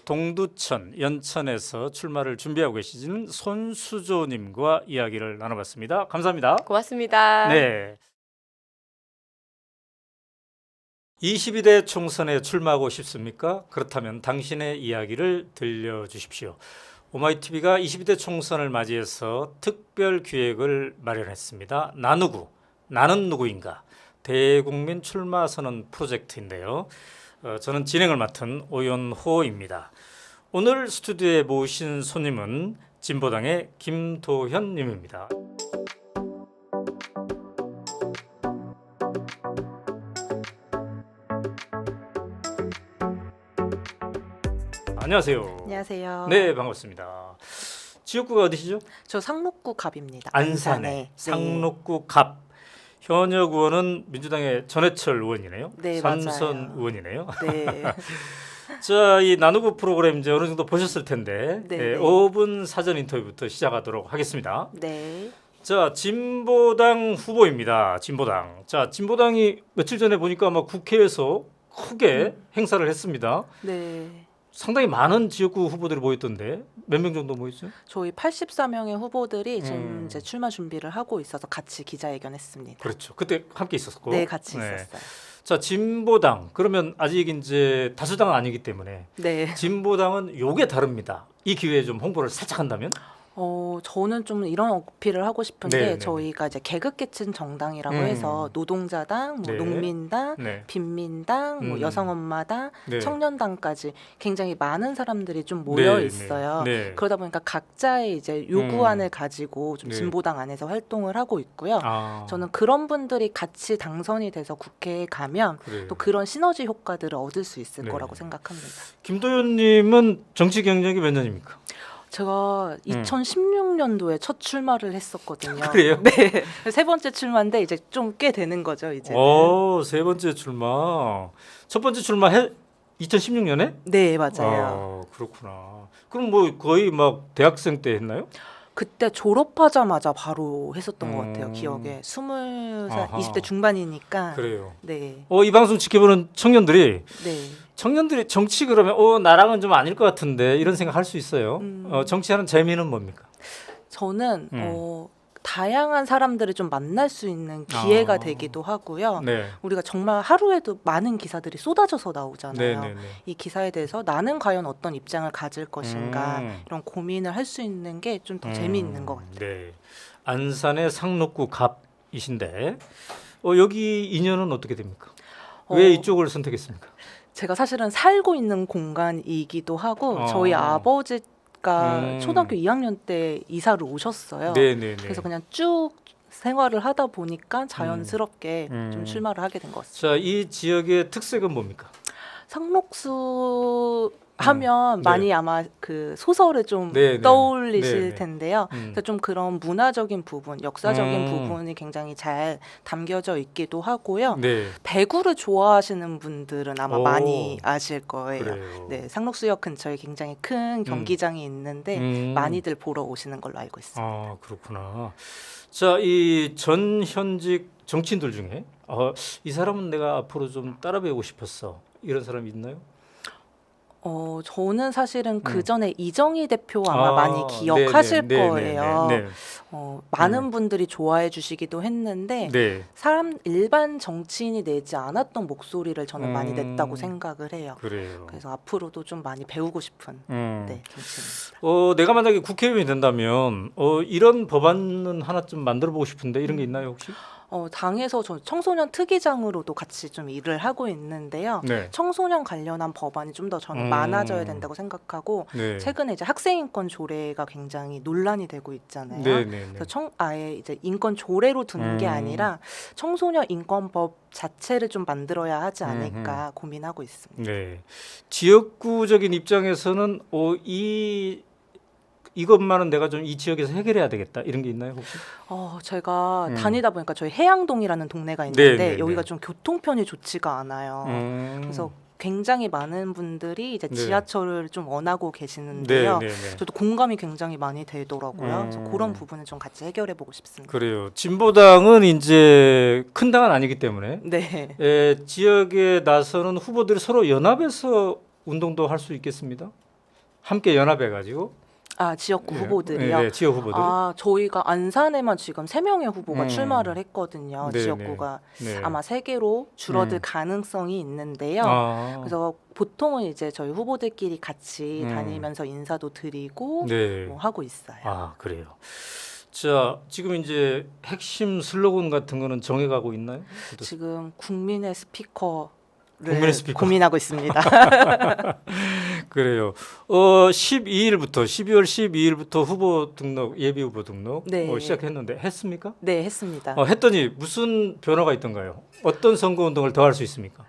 동두천, 연천에서 출마를 준비하고 계시는 손수조님과 이야기를 나눠봤습니다. 감사합니다. 고맙습니다. 네. 22대 총선에 출마하고 싶습니까? 그렇다면 당신의 이야기를 들려주십시오. 오마이TV가 22대 총선을 맞이해서 특별 기획을 마련했습니다. 나누구, 나는 누구인가 대국민 출마 선언 프로젝트인데요. 저는 진행을 맡은 오연호입니다. 오늘 스튜디오에 모신 손님은 진보당의 김도현 님입니다. 안녕하세요. 안녕하세요. 네, 반갑습니다. 지역구가 어디시죠? 저 상록구 갑입니다. 안산의 상록구 갑. 현역 의원은 민주당의 전해철 의원이네요. 네, 삼선 맞아요. 의원이네요. 네. 자, 이 나누고 프로그램 이제 어느 정도 보셨을 텐데 네, 네, 네. 5분 사전 인터뷰부터 시작하도록 하겠습니다. 네. 자, 진보당 후보입니다. 진보당. 자, 진보당이 며칠 전에 보니까 아마 국회에서 크게 행사를 했습니다. 네. 상당히 많은 지역구 후보들이 모였던데 몇 명 정도 모였죠? 저희 84명의 후보들이 음. 지금 이제 출마 준비를 하고 있어서 같이 기자회견했습니다. 그렇죠. 그때 함께 있었고. 네, 같이 네. 있었어요. 자, 진보당. 그러면 아직 이제 다수당은 아니기 때문에 네. 진보당은 요게 다릅니다. 이 기회에 좀 홍보를 살짝 한다면? 저는 좀 이런 어필을 하고 싶은 네, 게 네, 저희가 이제 계급계층 정당이라고 음. 해서 노동자당, 뭐 네. 농민당, 네. 빈민당, 뭐 음. 여성엄마당, 네. 청년당까지 굉장히 많은 사람들이 좀 모여 네, 있어요. 네. 네. 그러다 보니까 각자의 이제 요구안을 가지고 좀 네. 진보당 안에서 활동을 하고 있고요. 아, 저는 그런 분들이 같이 당선이 돼서 국회에 가면 그래요. 또 그런 시너지 효과들을 얻을 수 있을 네. 거라고 생각합니다. 김도현님은 정치 경력이 몇 년입니까? 제가 2016년도에 첫 출마를 했었거든요. 그래요? 네. 세 번째 출마인데 이제 좀 꽤 되는 거죠, 이제. 세 번째 출마. 첫 번째 출마 2016년에? 네, 맞아요. 그렇구나. 그럼 뭐 거의 막 대학생 때 했나요? 그때 졸업하자마자 바로 했었던 것 같아요. 음. 기억에. 20살, 아하. 20대 중반이니까. 그래요. 네. 이 방송 지켜보는 청년들이 네. 정치 그러면 나랑은 좀 아닐 것 같은데 이런 생각 할 수 있어요. 음. 정치하는 재미는 뭡니까? 저는 다양한 사람들을 좀 만날 수 있는 기회가 아. 되기도 하고요. 네. 우리가 정말 하루에도 많은 기사들이 쏟아져서 나오잖아요. 네네네. 이 기사에 대해서 나는 과연 어떤 입장을 가질 것인가 음. 이런 고민을 할 수 있는 게 좀 더 재미있는 것 같아요. 네. 안산의 상록구 갑이신데 여기 인연은 어떻게 됩니까? 왜 어, 이쪽을 선택했습니까? 제가 사실은 살고 있는 공간이기도 하고 어. 저희 아버지가 음. 초등학교 2학년 때 이사를 오셨어요. 네네네. 그래서 그냥 쭉 생활을 하다 보니까 자연스럽게 음. 좀 출마를 하게 된 것 같습니다. 자, 이 지역의 특색은 뭡니까? 상록수 하면 네. 많이 아마 그 소설을 좀 네, 네. 떠올리실 네, 네. 텐데요. 음. 그래서 좀 그런 문화적인 부분, 역사적인 음. 부분이 굉장히 잘 담겨져 있기도 하고요. 네. 배구를 좋아하시는 분들은 아마 오. 많이 아실 거예요. 그래요. 네, 상록수역 근처에 굉장히 큰 경기장이 있는데 많이들 보러 오시는 걸로 알고 있습니다. 아, 그렇구나. 자, 이 전현직 정치인들 중에 이 사람은 내가 앞으로 좀 따라 배우고 싶었어. 이런 사람이 있나요? 저는 사실은 그 전에 이정희 대표 아마 많이 네, 기억하실 네, 네, 거예요. 네, 네. 많은 분들이 좋아해 주시기도 했는데 네. 일반 정치인이 내지 않았던 목소리를 저는 많이 냈다고 생각을 해요. 그래요. 그래서 앞으로도 좀 많이 배우고 싶은 네, 정치인입니다. 내가 만약에 국회의원이 된다면 이런 법안은 하나쯤 만들어 보고 싶은데 이런 게 있나요, 혹시? 당에서 저 청소년 특위장으로도 같이 좀 일을 하고 있는데요. 네. 청소년 관련한 법안이 좀 더 저는 많아져야 된다고 생각하고 네. 최근에 이제 학생인권 조례가 굉장히 논란이 되고 있잖아요. 네, 네, 네. 그래서 아예 이제 인권 조례로 두는 게 아니라 청소년 인권법 자체를 좀 만들어야 하지 않을까 고민하고 있습니다. 네. 지역구적인 입장에서는 이것만은 내가 좀 이 지역에서 해결해야 되겠다 이런 게 있나요, 혹시? 제가 다니다 보니까 저희 해양동이라는 동네가 있는데 네, 네, 네. 여기가 좀 교통편이 좋지가 않아요. 그래서 굉장히 많은 분들이 이제 네. 지하철을 좀 원하고 계시는데요. 네, 네, 네. 저도 공감이 굉장히 많이 되더라고요. 그래서 그런 부분을 좀 같이 해결해 보고 싶습니다. 그래요. 진보당은 이제 큰 당은 아니기 때문에 네. 지역에 나서는 후보들이 서로 연합해서 운동도 할 수 있겠습니다. 함께 연합해가지고 지역구 네. 후보들이요. 네, 지역 후보들. 저희가 안산에만 지금 3명의 후보가 출마를 했거든요. 네, 지역구가 네. 아마 3개로 줄어들 가능성이 있는데요. 그래서 보통은 이제 저희 후보들끼리 같이 다니면서 인사도 드리고 네. 하고 있어요. 그래요. 자, 지금 이제 핵심 슬로건 같은 거는 정해가고 있나요? 지금 국민의 스피커를 국민의 스피커. 고민하고 있습니다. 그래요. 12일부터 12월 12일부터 후보 등록 예비 후보 등록 네. 시작했는데 했습니까? 네, 했습니다. 했더니 무슨 변화가 있던가요? 어떤 선거 운동을 더 할 수 있습니까?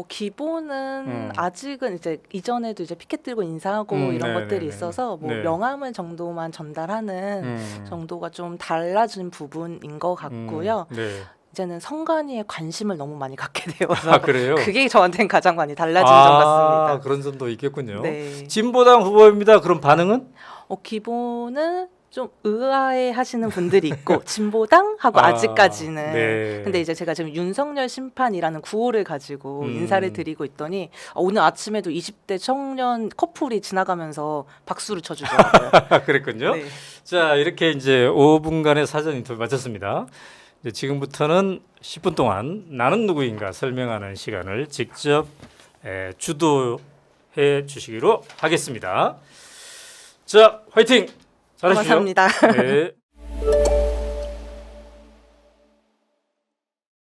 기본은 아직은 이제 이전에도 이제 피켓 들고 인사하고 이런 네네네. 것들이 있어서 뭐 네. 명함을 정도만 전달하는 정도가 좀 달라진 부분인 것 같고요. 네. 이제는 선관위에 관심을 너무 많이 갖게 되어서 아, 그래요? 그게 저한테는 가장 많이 달라진 점 같습니다. 그런 점도 있겠군요. 네. 진보당 후보입니다. 그럼 반응은? 기본은 좀 의아해 하시는 분들이 있고 진보당 하고 아직까지는 네. 근데 이제 제가 지금 윤석열 심판이라는 구호를 가지고 인사를 드리고 있더니 오늘 아침에도 20대 청년 커플이 지나가면서 박수를 쳐주더라고요. 그랬군요. 네. 자, 이렇게 이제 5분간의 사전 인터뷰 마쳤습니다. 이제 지금부터는 10분 동안 나는 누구인가 설명하는 시간을 직접 주도해 주시기로 하겠습니다. 자, 화이팅! 잘하시죠. 감사합니다. 네.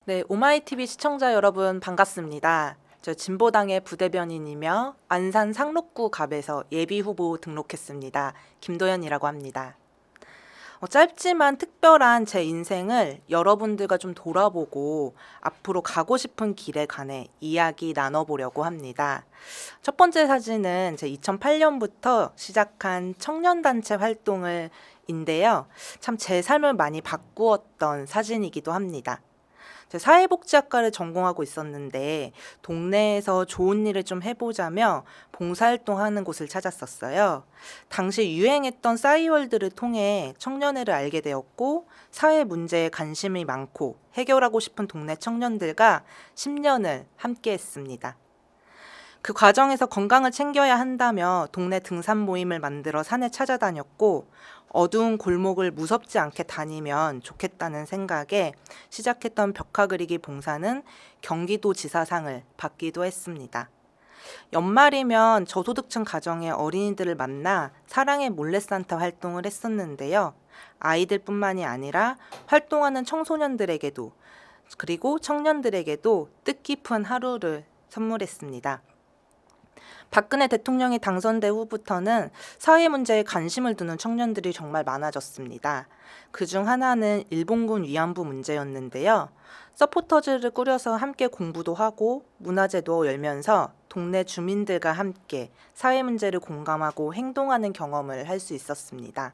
네, 오마이TV 시청자 여러분 반갑습니다. 저 진보당의 부대변인이며 안산 상록구 갑에서 예비후보 등록했습니다. 김도연이라고 합니다. 짧지만 특별한 제 인생을 여러분들과 좀 돌아보고 앞으로 가고 싶은 길에 관해 이야기 나눠보려고 합니다. 첫 번째 사진은 제 2008년부터 시작한 청년단체 활동을 인데요. 참 제 삶을 많이 바꾸었던 사진이기도 합니다. 사회복지학과를 전공하고 있었는데 동네에서 좋은 일을 좀 해보자며 봉사활동하는 곳을 찾았었어요. 당시 유행했던 싸이월드를 통해 청년회를 알게 되었고 사회 문제에 관심이 많고 해결하고 싶은 동네 청년들과 10년을 함께했습니다. 그 과정에서 건강을 챙겨야 한다며 동네 등산 모임을 만들어 산에 찾아다녔고 어두운 골목을 무섭지 않게 다니면 좋겠다는 생각에 시작했던 벽화 그리기 봉사는 경기도지사상을 받기도 했습니다. 연말이면 저소득층 가정의 어린이들을 만나 사랑의 몰래산타 활동을 했었는데요. 아이들뿐만이 아니라 활동하는 청소년들에게도 그리고 청년들에게도 뜻깊은 하루를 선물했습니다. 박근혜 대통령이 당선된 후부터는 사회 문제에 관심을 두는 청년들이 정말 많아졌습니다. 그중 하나는 일본군 위안부 문제였는데요. 서포터즈를 꾸려서 함께 공부도 하고 문화제도 열면서 동네 주민들과 함께 사회 문제를 공감하고 행동하는 경험을 할 수 있었습니다.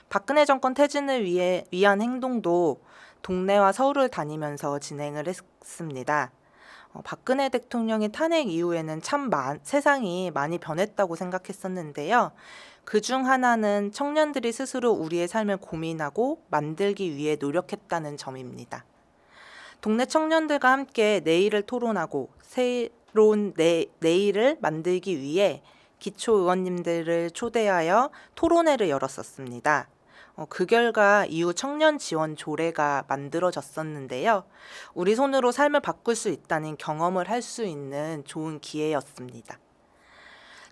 박근혜 정권 퇴진을 위한 행동도 동네와 서울을 다니면서 진행을 했습니다. 박근혜 대통령의 탄핵 이후에는 참 세상이 많이 변했다고 생각했었는데요. 그중 하나는 청년들이 스스로 우리의 삶을 고민하고 만들기 위해 노력했다는 점입니다. 동네 청년들과 함께 내일을 토론하고 새로운 내일을 만들기 위해 기초의원님들을 초대하여 토론회를 열었었습니다. 그 결과 이후 청년 지원 조례가 만들어졌었는데요. 우리 손으로 삶을 바꿀 수 있다는 경험을 할 수 있는 좋은 기회였습니다.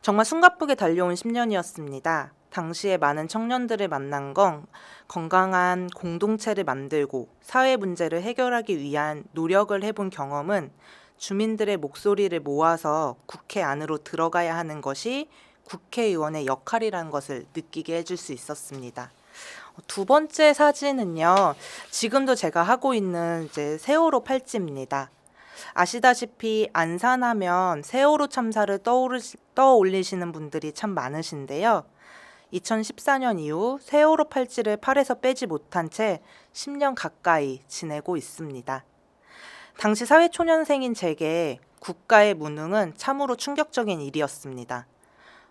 정말 숨가쁘게 달려온 10년이었습니다. 당시에 많은 청년들을 만난 건 건강한 공동체를 만들고 사회 문제를 해결하기 위한 노력을 해본 경험은 주민들의 목소리를 모아서 국회 안으로 들어가야 하는 것이 국회의원의 역할이라는 것을 느끼게 해줄 수 있었습니다. 두 번째 사진은요. 지금도 제가 하고 있는 이제 세월호 팔찌입니다. 아시다시피 안산하면 세월호 참사를 떠올리시는 분들이 참 많으신데요. 2014년 이후 세월호 팔찌를 팔에서 빼지 못한 채 10년 가까이 지내고 있습니다. 당시 사회초년생인 제게 국가의 무능은 참으로 충격적인 일이었습니다.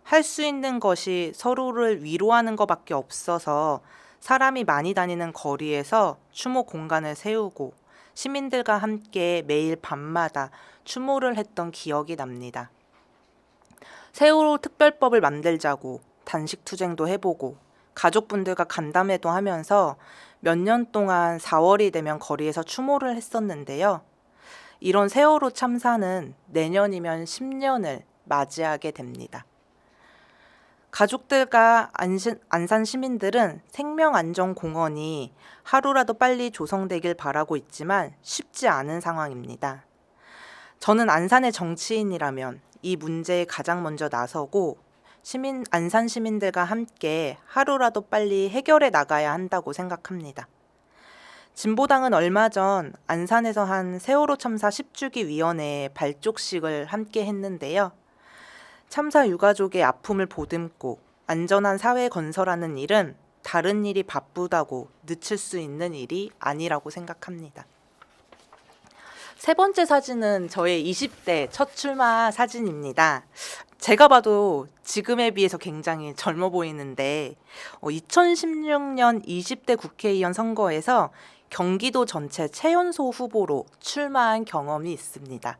할 수 있는 것이 서로를 위로하는 것밖에 없어서 사람이 많이 다니는 거리에서 추모 공간을 세우고 시민들과 함께 매일 밤마다 추모를 했던 기억이 납니다. 세월호 특별법을 만들자고 단식 투쟁도 해보고 가족분들과 간담회도 하면서 몇 년 동안 4월이 되면 거리에서 추모를 했었는데요. 이런 세월호 참사는 내년이면 10년을 맞이하게 됩니다. 가족들과 안산 시민들은 생명안전공원이 하루라도 빨리 조성되길 바라고 있지만 쉽지 않은 상황입니다. 저는 안산의 정치인이라면 이 문제에 가장 먼저 나서고 안산 시민들과 함께 하루라도 빨리 해결해 나가야 한다고 생각합니다. 진보당은 얼마 전 안산에서 한 세월호 참사 10주기 위원회 발족식을 함께 했는데요. 참사 유가족의 아픔을 보듬고 안전한 사회 건설하는 일은 다른 일이 바쁘다고 늦출 수 있는 일이 아니라고 생각합니다. 세 번째 사진은 저의 20대 첫 출마 사진입니다. 제가 봐도 지금에 비해서 굉장히 젊어 보이는데 2016년 20대 국회의원 선거에서 경기도 전체 최연소 후보로 출마한 경험이 있습니다.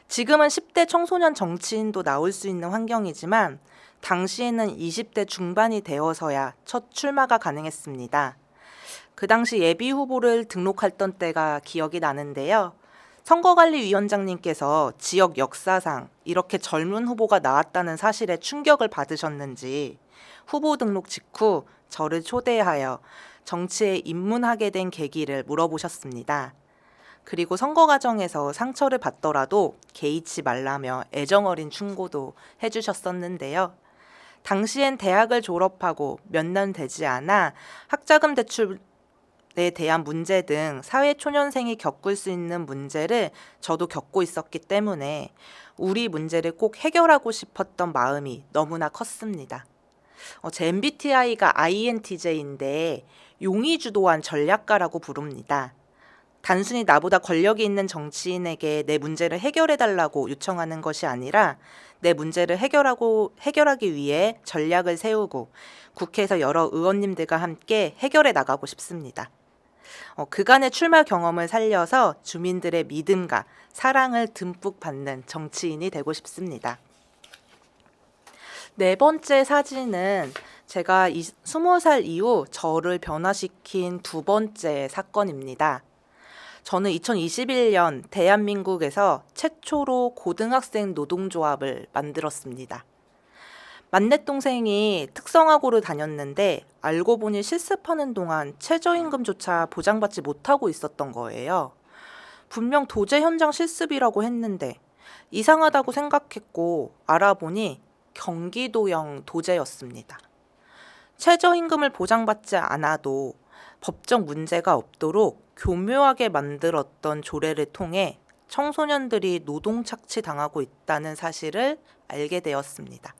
지금은 10대 청소년 정치인도 나올 수 있는 환경이지만 당시에는 20대 중반이 되어서야 첫 출마가 가능했습니다. 그 당시 예비 후보를 등록했던 때가 기억이 나는데요. 선거관리위원장님께서 지역 역사상 이렇게 젊은 후보가 나왔다는 사실에 충격을 받으셨는지 후보 등록 직후 저를 초대하여 정치에 입문하게 된 계기를 물어보셨습니다. 그리고 선거 과정에서 상처를 받더라도 개의치 말라며 애정어린 충고도 해주셨었는데요. 당시엔 대학을 졸업하고 몇 년 되지 않아 학자금 대출에 대한 문제 등 사회초년생이 겪을 수 있는 문제를 저도 겪고 있었기 때문에 우리 문제를 꼭 해결하고 싶었던 마음이 너무나 컸습니다. 제 MBTI가 INTJ인데 용이 주도한 전략가라고 부릅니다. 단순히 나보다 권력이 있는 정치인에게 내 문제를 해결해달라고 요청하는 것이 아니라 내 문제를 해결하기 위해 전략을 세우고 국회에서 여러 의원님들과 함께 해결해 나가고 싶습니다. 그간의 출마 경험을 살려서 주민들의 믿음과 사랑을 듬뿍 받는 정치인이 되고 싶습니다. 네 번째 사진은 제가 20살 이후 저를 변화시킨 두 번째 사건입니다. 저는 2021년 대한민국에서 최초로 고등학생 노동조합을 만들었습니다. 맏내동생이 특성화고를 다녔는데 알고 보니 실습하는 동안 최저임금조차 보장받지 못하고 있었던 거예요. 분명 도제 현장 실습이라고 했는데 이상하다고 생각했고 알아보니 경기도형 도제였습니다. 최저임금을 보장받지 않아도 법적 문제가 없도록 교묘하게 만들었던 조례를 통해 청소년들이 노동 착취당하고 있다는 사실을 알게 되었습니다.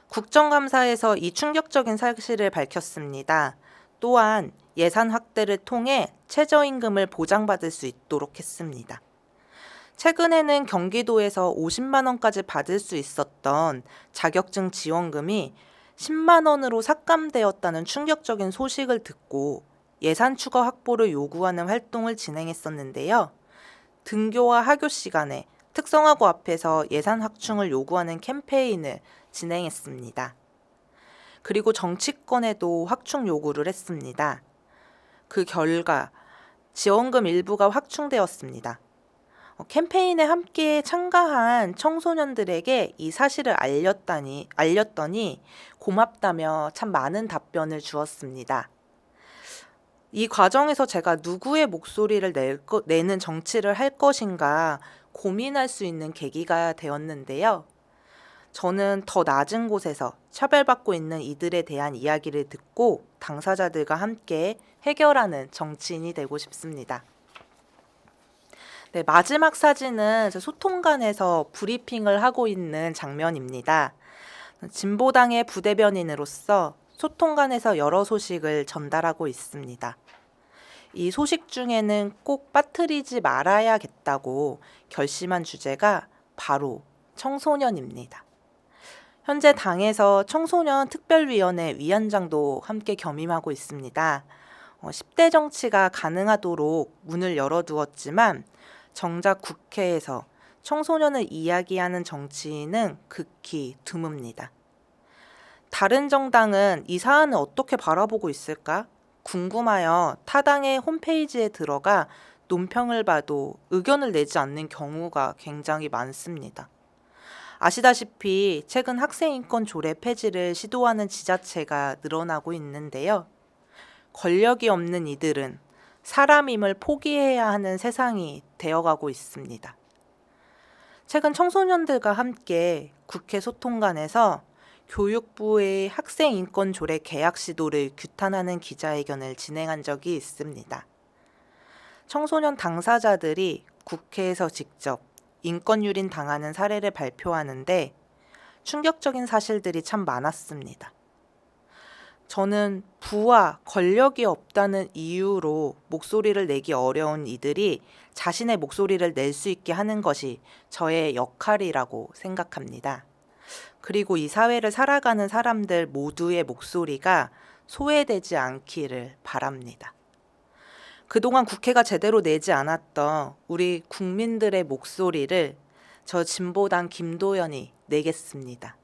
국정감사에서 이 충격적인 사실을 밝혔습니다. 또한 예산 확대를 통해 최저임금을 보장받을 수 있도록 했습니다. 최근에는 경기도에서 50만 원까지 받을 수 있었던 자격증 지원금이 10만 원으로 삭감되었다는 충격적인 소식을 듣고 예산 추가 확보를 요구하는 활동을 진행했었는데요. 등교와 하교 시간에 특성화고 앞에서 예산 확충을 요구하는 캠페인을 진행했습니다. 그리고 정치권에도 확충 요구를 했습니다. 그 결과 지원금 일부가 확충되었습니다. 캠페인에 함께 참가한 청소년들에게 이 사실을 알렸더니 고맙다며 참 많은 답변을 주었습니다. 이 과정에서 제가 누구의 목소리를 내는 정치를 할 것인가 고민할 수 있는 계기가 되었는데요. 저는 더 낮은 곳에서 차별받고 있는 이들에 대한 이야기를 듣고 당사자들과 함께 해결하는 정치인이 되고 싶습니다. 네, 마지막 사진은 소통관에서 브리핑을 하고 있는 장면입니다. 진보당의 부대변인으로서 소통관에서 여러 소식을 전달하고 있습니다. 이 소식 중에는 꼭 빠뜨리지 말아야겠다고 결심한 주제가 바로 청소년입니다. 현재 당에서 청소년 특별위원회 위원장도 함께 겸임하고 있습니다. 10대 정치가 가능하도록 문을 열어두었지만 정작 국회에서 청소년을 이야기하는 정치인은 극히 드뭅니다. 다른 정당은 이 사안을 어떻게 바라보고 있을까? 궁금하여 타당의 홈페이지에 들어가 논평을 봐도 의견을 내지 않는 경우가 굉장히 많습니다. 아시다시피 최근 학생인권 조례 폐지를 시도하는 지자체가 늘어나고 있는데요. 권력이 없는 이들은 사람임을 포기해야 하는 세상이 되어가고 있습니다. 최근 청소년들과 함께 국회 소통관에서 교육부의 학생인권 조례 개약 시도를 규탄하는 기자회견을 진행한 적이 있습니다. 청소년 당사자들이 국회에서 직접 인권 유린 당하는 사례를 발표하는데 충격적인 사실들이 참 많았습니다. 저는 부와 권력이 없다는 이유로 목소리를 내기 어려운 이들이 자신의 목소리를 낼 수 있게 하는 것이 저의 역할이라고 생각합니다. 그리고 이 사회를 살아가는 사람들 모두의 목소리가 소외되지 않기를 바랍니다. 그동안 국회가 제대로 내지 않았던 우리 국민들의 목소리를 저 진보당 김도연이 내겠습니다.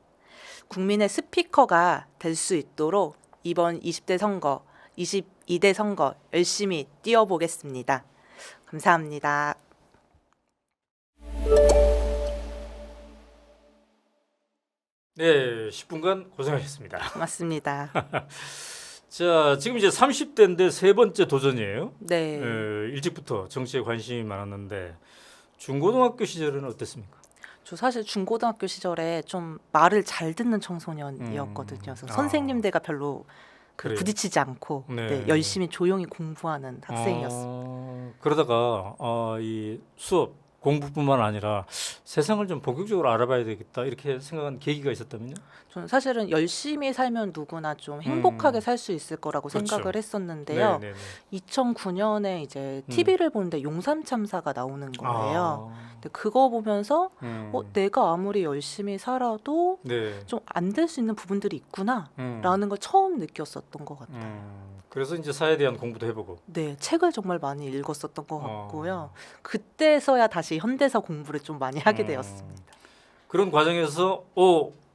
국민의 스피커가 될 수 있도록 이번 20대 선거, 22대 선거 열심히 뛰어보겠습니다. 감사합니다. 네, 10분간 고생하셨습니다. 고맙습니다. 자, 지금 이제 30대인데 세 번째 도전이에요. 네. 일찍부터 정치에 관심이 많았는데 중고등학교 시절에는 어땠습니까? 저 사실 중고등학교 시절에 좀 말을 잘 듣는 청소년이었거든요. 그래서 선생님들과 별로 그래요? 부딪히지 않고 네. 네, 열심히 조용히 공부하는 학생이었어요. 그러다가 이 수업 공부뿐만 아니라 세상을 좀 본격적으로 알아봐야 되겠다 이렇게 생각한 계기가 있었다면요? 저는 사실은 열심히 살면 누구나 좀 행복하게 살 수 있을 거라고 그렇죠. 생각을 했었는데요. 네, 네, 2009년에 이제 TV를 보는데 용산 참사가 나오는 거예요. 아, 근데 그거 보면서 내가 아무리 열심히 살아도 네. 좀 안 될 수 있는 부분들이 있구나 음. 라는 걸 처음 느꼈었던 것 같아요. 그래서 이제 사회에 대한 공부도 해보고. 네, 책을 정말 많이 읽었었던 것 어. 같고요. 그때서야 다시 현대사 공부를 좀 많이 하게 되었습니다. 그런 과정에서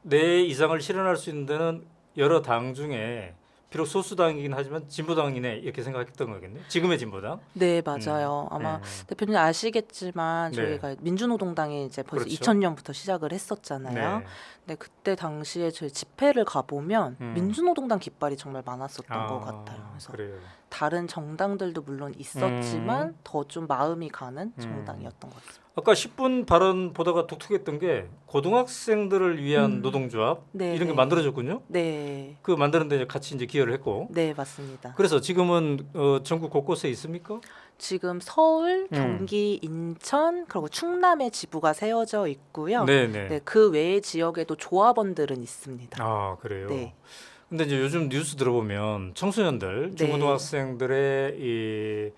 내 이상을 실현할 수 있는 데는 여러 당 중에 비록 소수당이긴 하지만 진보당이네 이렇게 생각했던 거겠네요. 지금의 진보당. 네, 맞아요. 아마 대표님 아시겠지만 네. 저희가 민주노동당이 이제 벌써 그렇죠. 2000년부터 시작을 했었잖아요. 네. 근데 그때 당시에 저희 집회를 가보면 음. 민주노동당 깃발이 정말 많았었던 것 아, 같아요. 그래서 그래요. 다른 정당들도 물론 있었지만 더 좀 마음이 가는 정당이었던 것 같습니다. 아까 10분 발언 보다가 독특했던 게 고등학생들을 위한 노동조합 네, 이런 게 네. 만들어졌군요. 네, 그 만드는데 이제 같이 이제 기여를 했고. 네 맞습니다. 그래서 지금은 전국 곳곳에 있습니까? 지금 서울, 경기, 인천 그리고 충남에 지부가 세워져 있고요. 네네. 네, 그 외의 지역에도 조합원들은 있습니다. 아 그래요. 네. 근데 이제 요즘 뉴스 들어보면 청소년들, 네. 중고등학생들의 이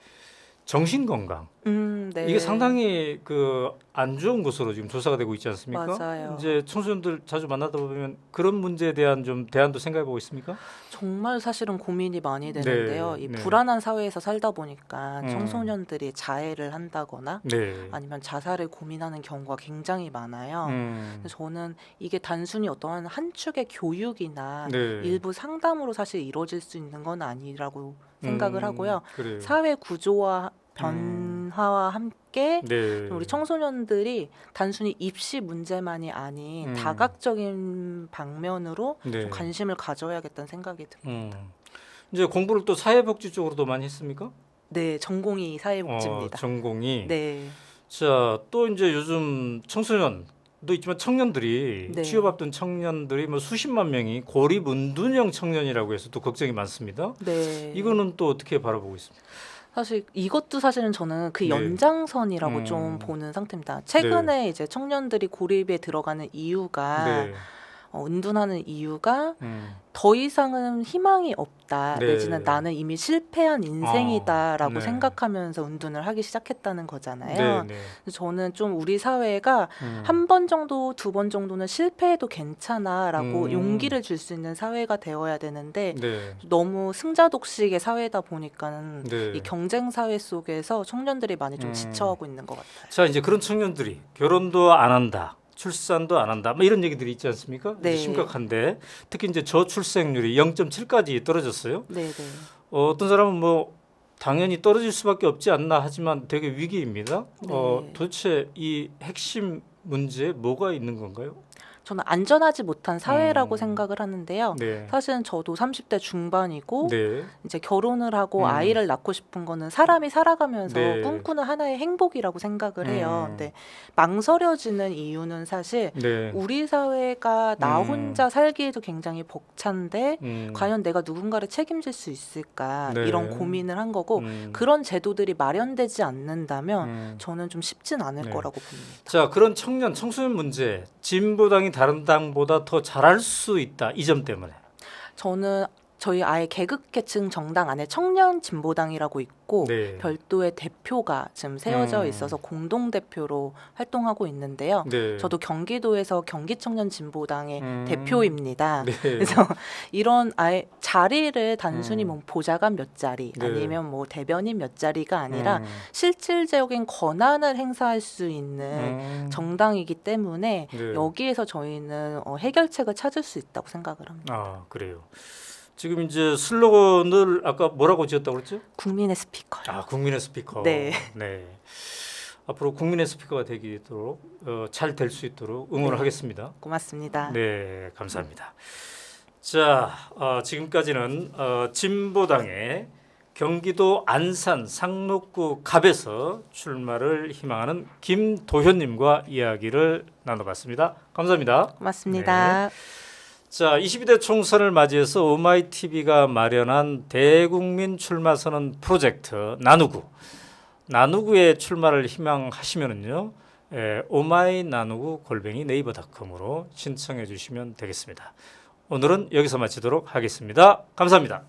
정신 건강 네. 이게 상당히 그 안 좋은 것으로 지금 조사가 되고 있지 않습니까? 맞아요. 이제 청소년들 자주 만나다 보면 그런 문제에 대한 좀 대안도 생각해 보고 있습니까? 정말 사실은 고민이 많이 되는데요. 네, 이 네. 불안한 사회에서 살다 보니까 음. 청소년들이 자해를 한다거나 네. 아니면 자살을 고민하는 경우가 굉장히 많아요. 음. 근데 저는 이게 단순히 어떠한 한 축의 교육이나 네. 일부 상담으로 사실 이루어질 수 있는 건 아니라고 생각을 하고요. 그래요. 사회 구조와 변화와 함께 네. 우리 청소년들이 단순히 입시 문제만이 아닌 다각적인 방면으로 네. 좀 관심을 가져야겠다는 생각이 듭니다. 이제 공부를 또 사회복지 쪽으로도 많이 했습니까? 네, 전공이 사회복지입니다. 전공이. 네, 자, 또 이제 요즘 청소년도 있지만 청년들이 네. 취업 앞둔 청년들이 뭐 수십만 명이 고립 은둔형 청년이라고 해서 또 걱정이 많습니다. 네. 이거는 또 어떻게 바라보고 있습니까? 사실 이것도 사실은 저는 그 네. 연장선이라고 좀 보는 상태입니다. 최근에 이제 청년들이 고립에 들어가는 이유가 네. 은둔하는 이유가 음. 더 이상은 희망이 없다 네. 내지는 나는 이미 실패한 인생이다라고 네. 생각하면서 은둔을 하기 시작했다는 거잖아요. 네, 네. 그래서 저는 좀 우리 사회가 한 번 정도, 두 번 정도는 실패해도 괜찮아라고 용기를 줄 수 있는 사회가 되어야 되는데 네. 너무 승자독식의 사회다 보니까는 네. 이 경쟁 사회 속에서 청년들이 많이 좀 지쳐하고 있는 것 같아요. 자, 이제 그런 청년들이 결혼도 안 한다. 출산도 안 한다. 뭐 이런 얘기들이 있지 않습니까? 네. 이제 심각한데 특히 이제 저출생률이 0.7까지 떨어졌어요. 네, 네. 어떤 사람은 뭐 당연히 떨어질 수밖에 없지 않나 하지만 되게 위기입니다. 네. 도대체 이 핵심 문제에 뭐가 있는 건가요? 저는 안전하지 못한 사회라고 음. 생각을 하는데요. 네. 사실은 저도 30대 중반이고 네. 이제 결혼을 하고 음. 아이를 낳고 싶은 거는 사람이 살아가면서 네. 꿈꾸는 하나의 행복이라고 생각을 해요. 음. 근데 망설여지는 이유는 사실 네. 우리 사회가 나 음. 혼자 살기에도 굉장히 벅찬데 과연 내가 누군가를 책임질 수 있을까 네. 이런 고민을 한 거고 그런 제도들이 마련되지 않는다면 저는 좀 쉽진 않을 네. 거라고 봅니다. 자, 그런 청년 청소년 문제 진보당이 다른 당보다 더 잘할 수 있다. 이 점 때문에. 저는 저희 아예 계급계층 정당 안에 청년 진보당이라고 있고 네. 별도의 대표가 지금 세워져 음. 있어서 공동 대표로 활동하고 있는데요. 네. 저도 경기도에서 경기청년 진보당의 음. 대표입니다. 네. 그래서 이런 아예 자리를 단순히 음. 뭐 보좌관 몇 자리 네. 아니면 뭐 대변인 몇 자리가 아니라 음. 실질적인 권한을 행사할 수 있는 음. 정당이기 때문에 네. 여기에서 저희는 해결책을 찾을 수 있다고 생각을 합니다. 아, 그래요. 지금 이제 슬로건을 아까 뭐라고 지었다고 그랬죠? 국민의 스피커요. 아, 국민의 스피커. 네. 네. 앞으로 국민의 스피커가 되도록 잘 될 수 있도록 응원을 네. 하겠습니다. 고맙습니다. 네, 감사합니다. 자, 지금까지는 진보당의 경기도 안산 상록구 갑에서 출마를 희망하는 김도현님과 이야기를 나눠봤습니다. 감사합니다. 고맙습니다. 자, 22대 총선을 맞이해서 오마이TV가 마련한 대국민 출마 선언 프로젝트 나누구에 출마를 희망하시면은요. 오마이 나누구 네이버닷컴으로 신청해 주시면 되겠습니다. 오늘은 여기서 마치도록 하겠습니다. 감사합니다.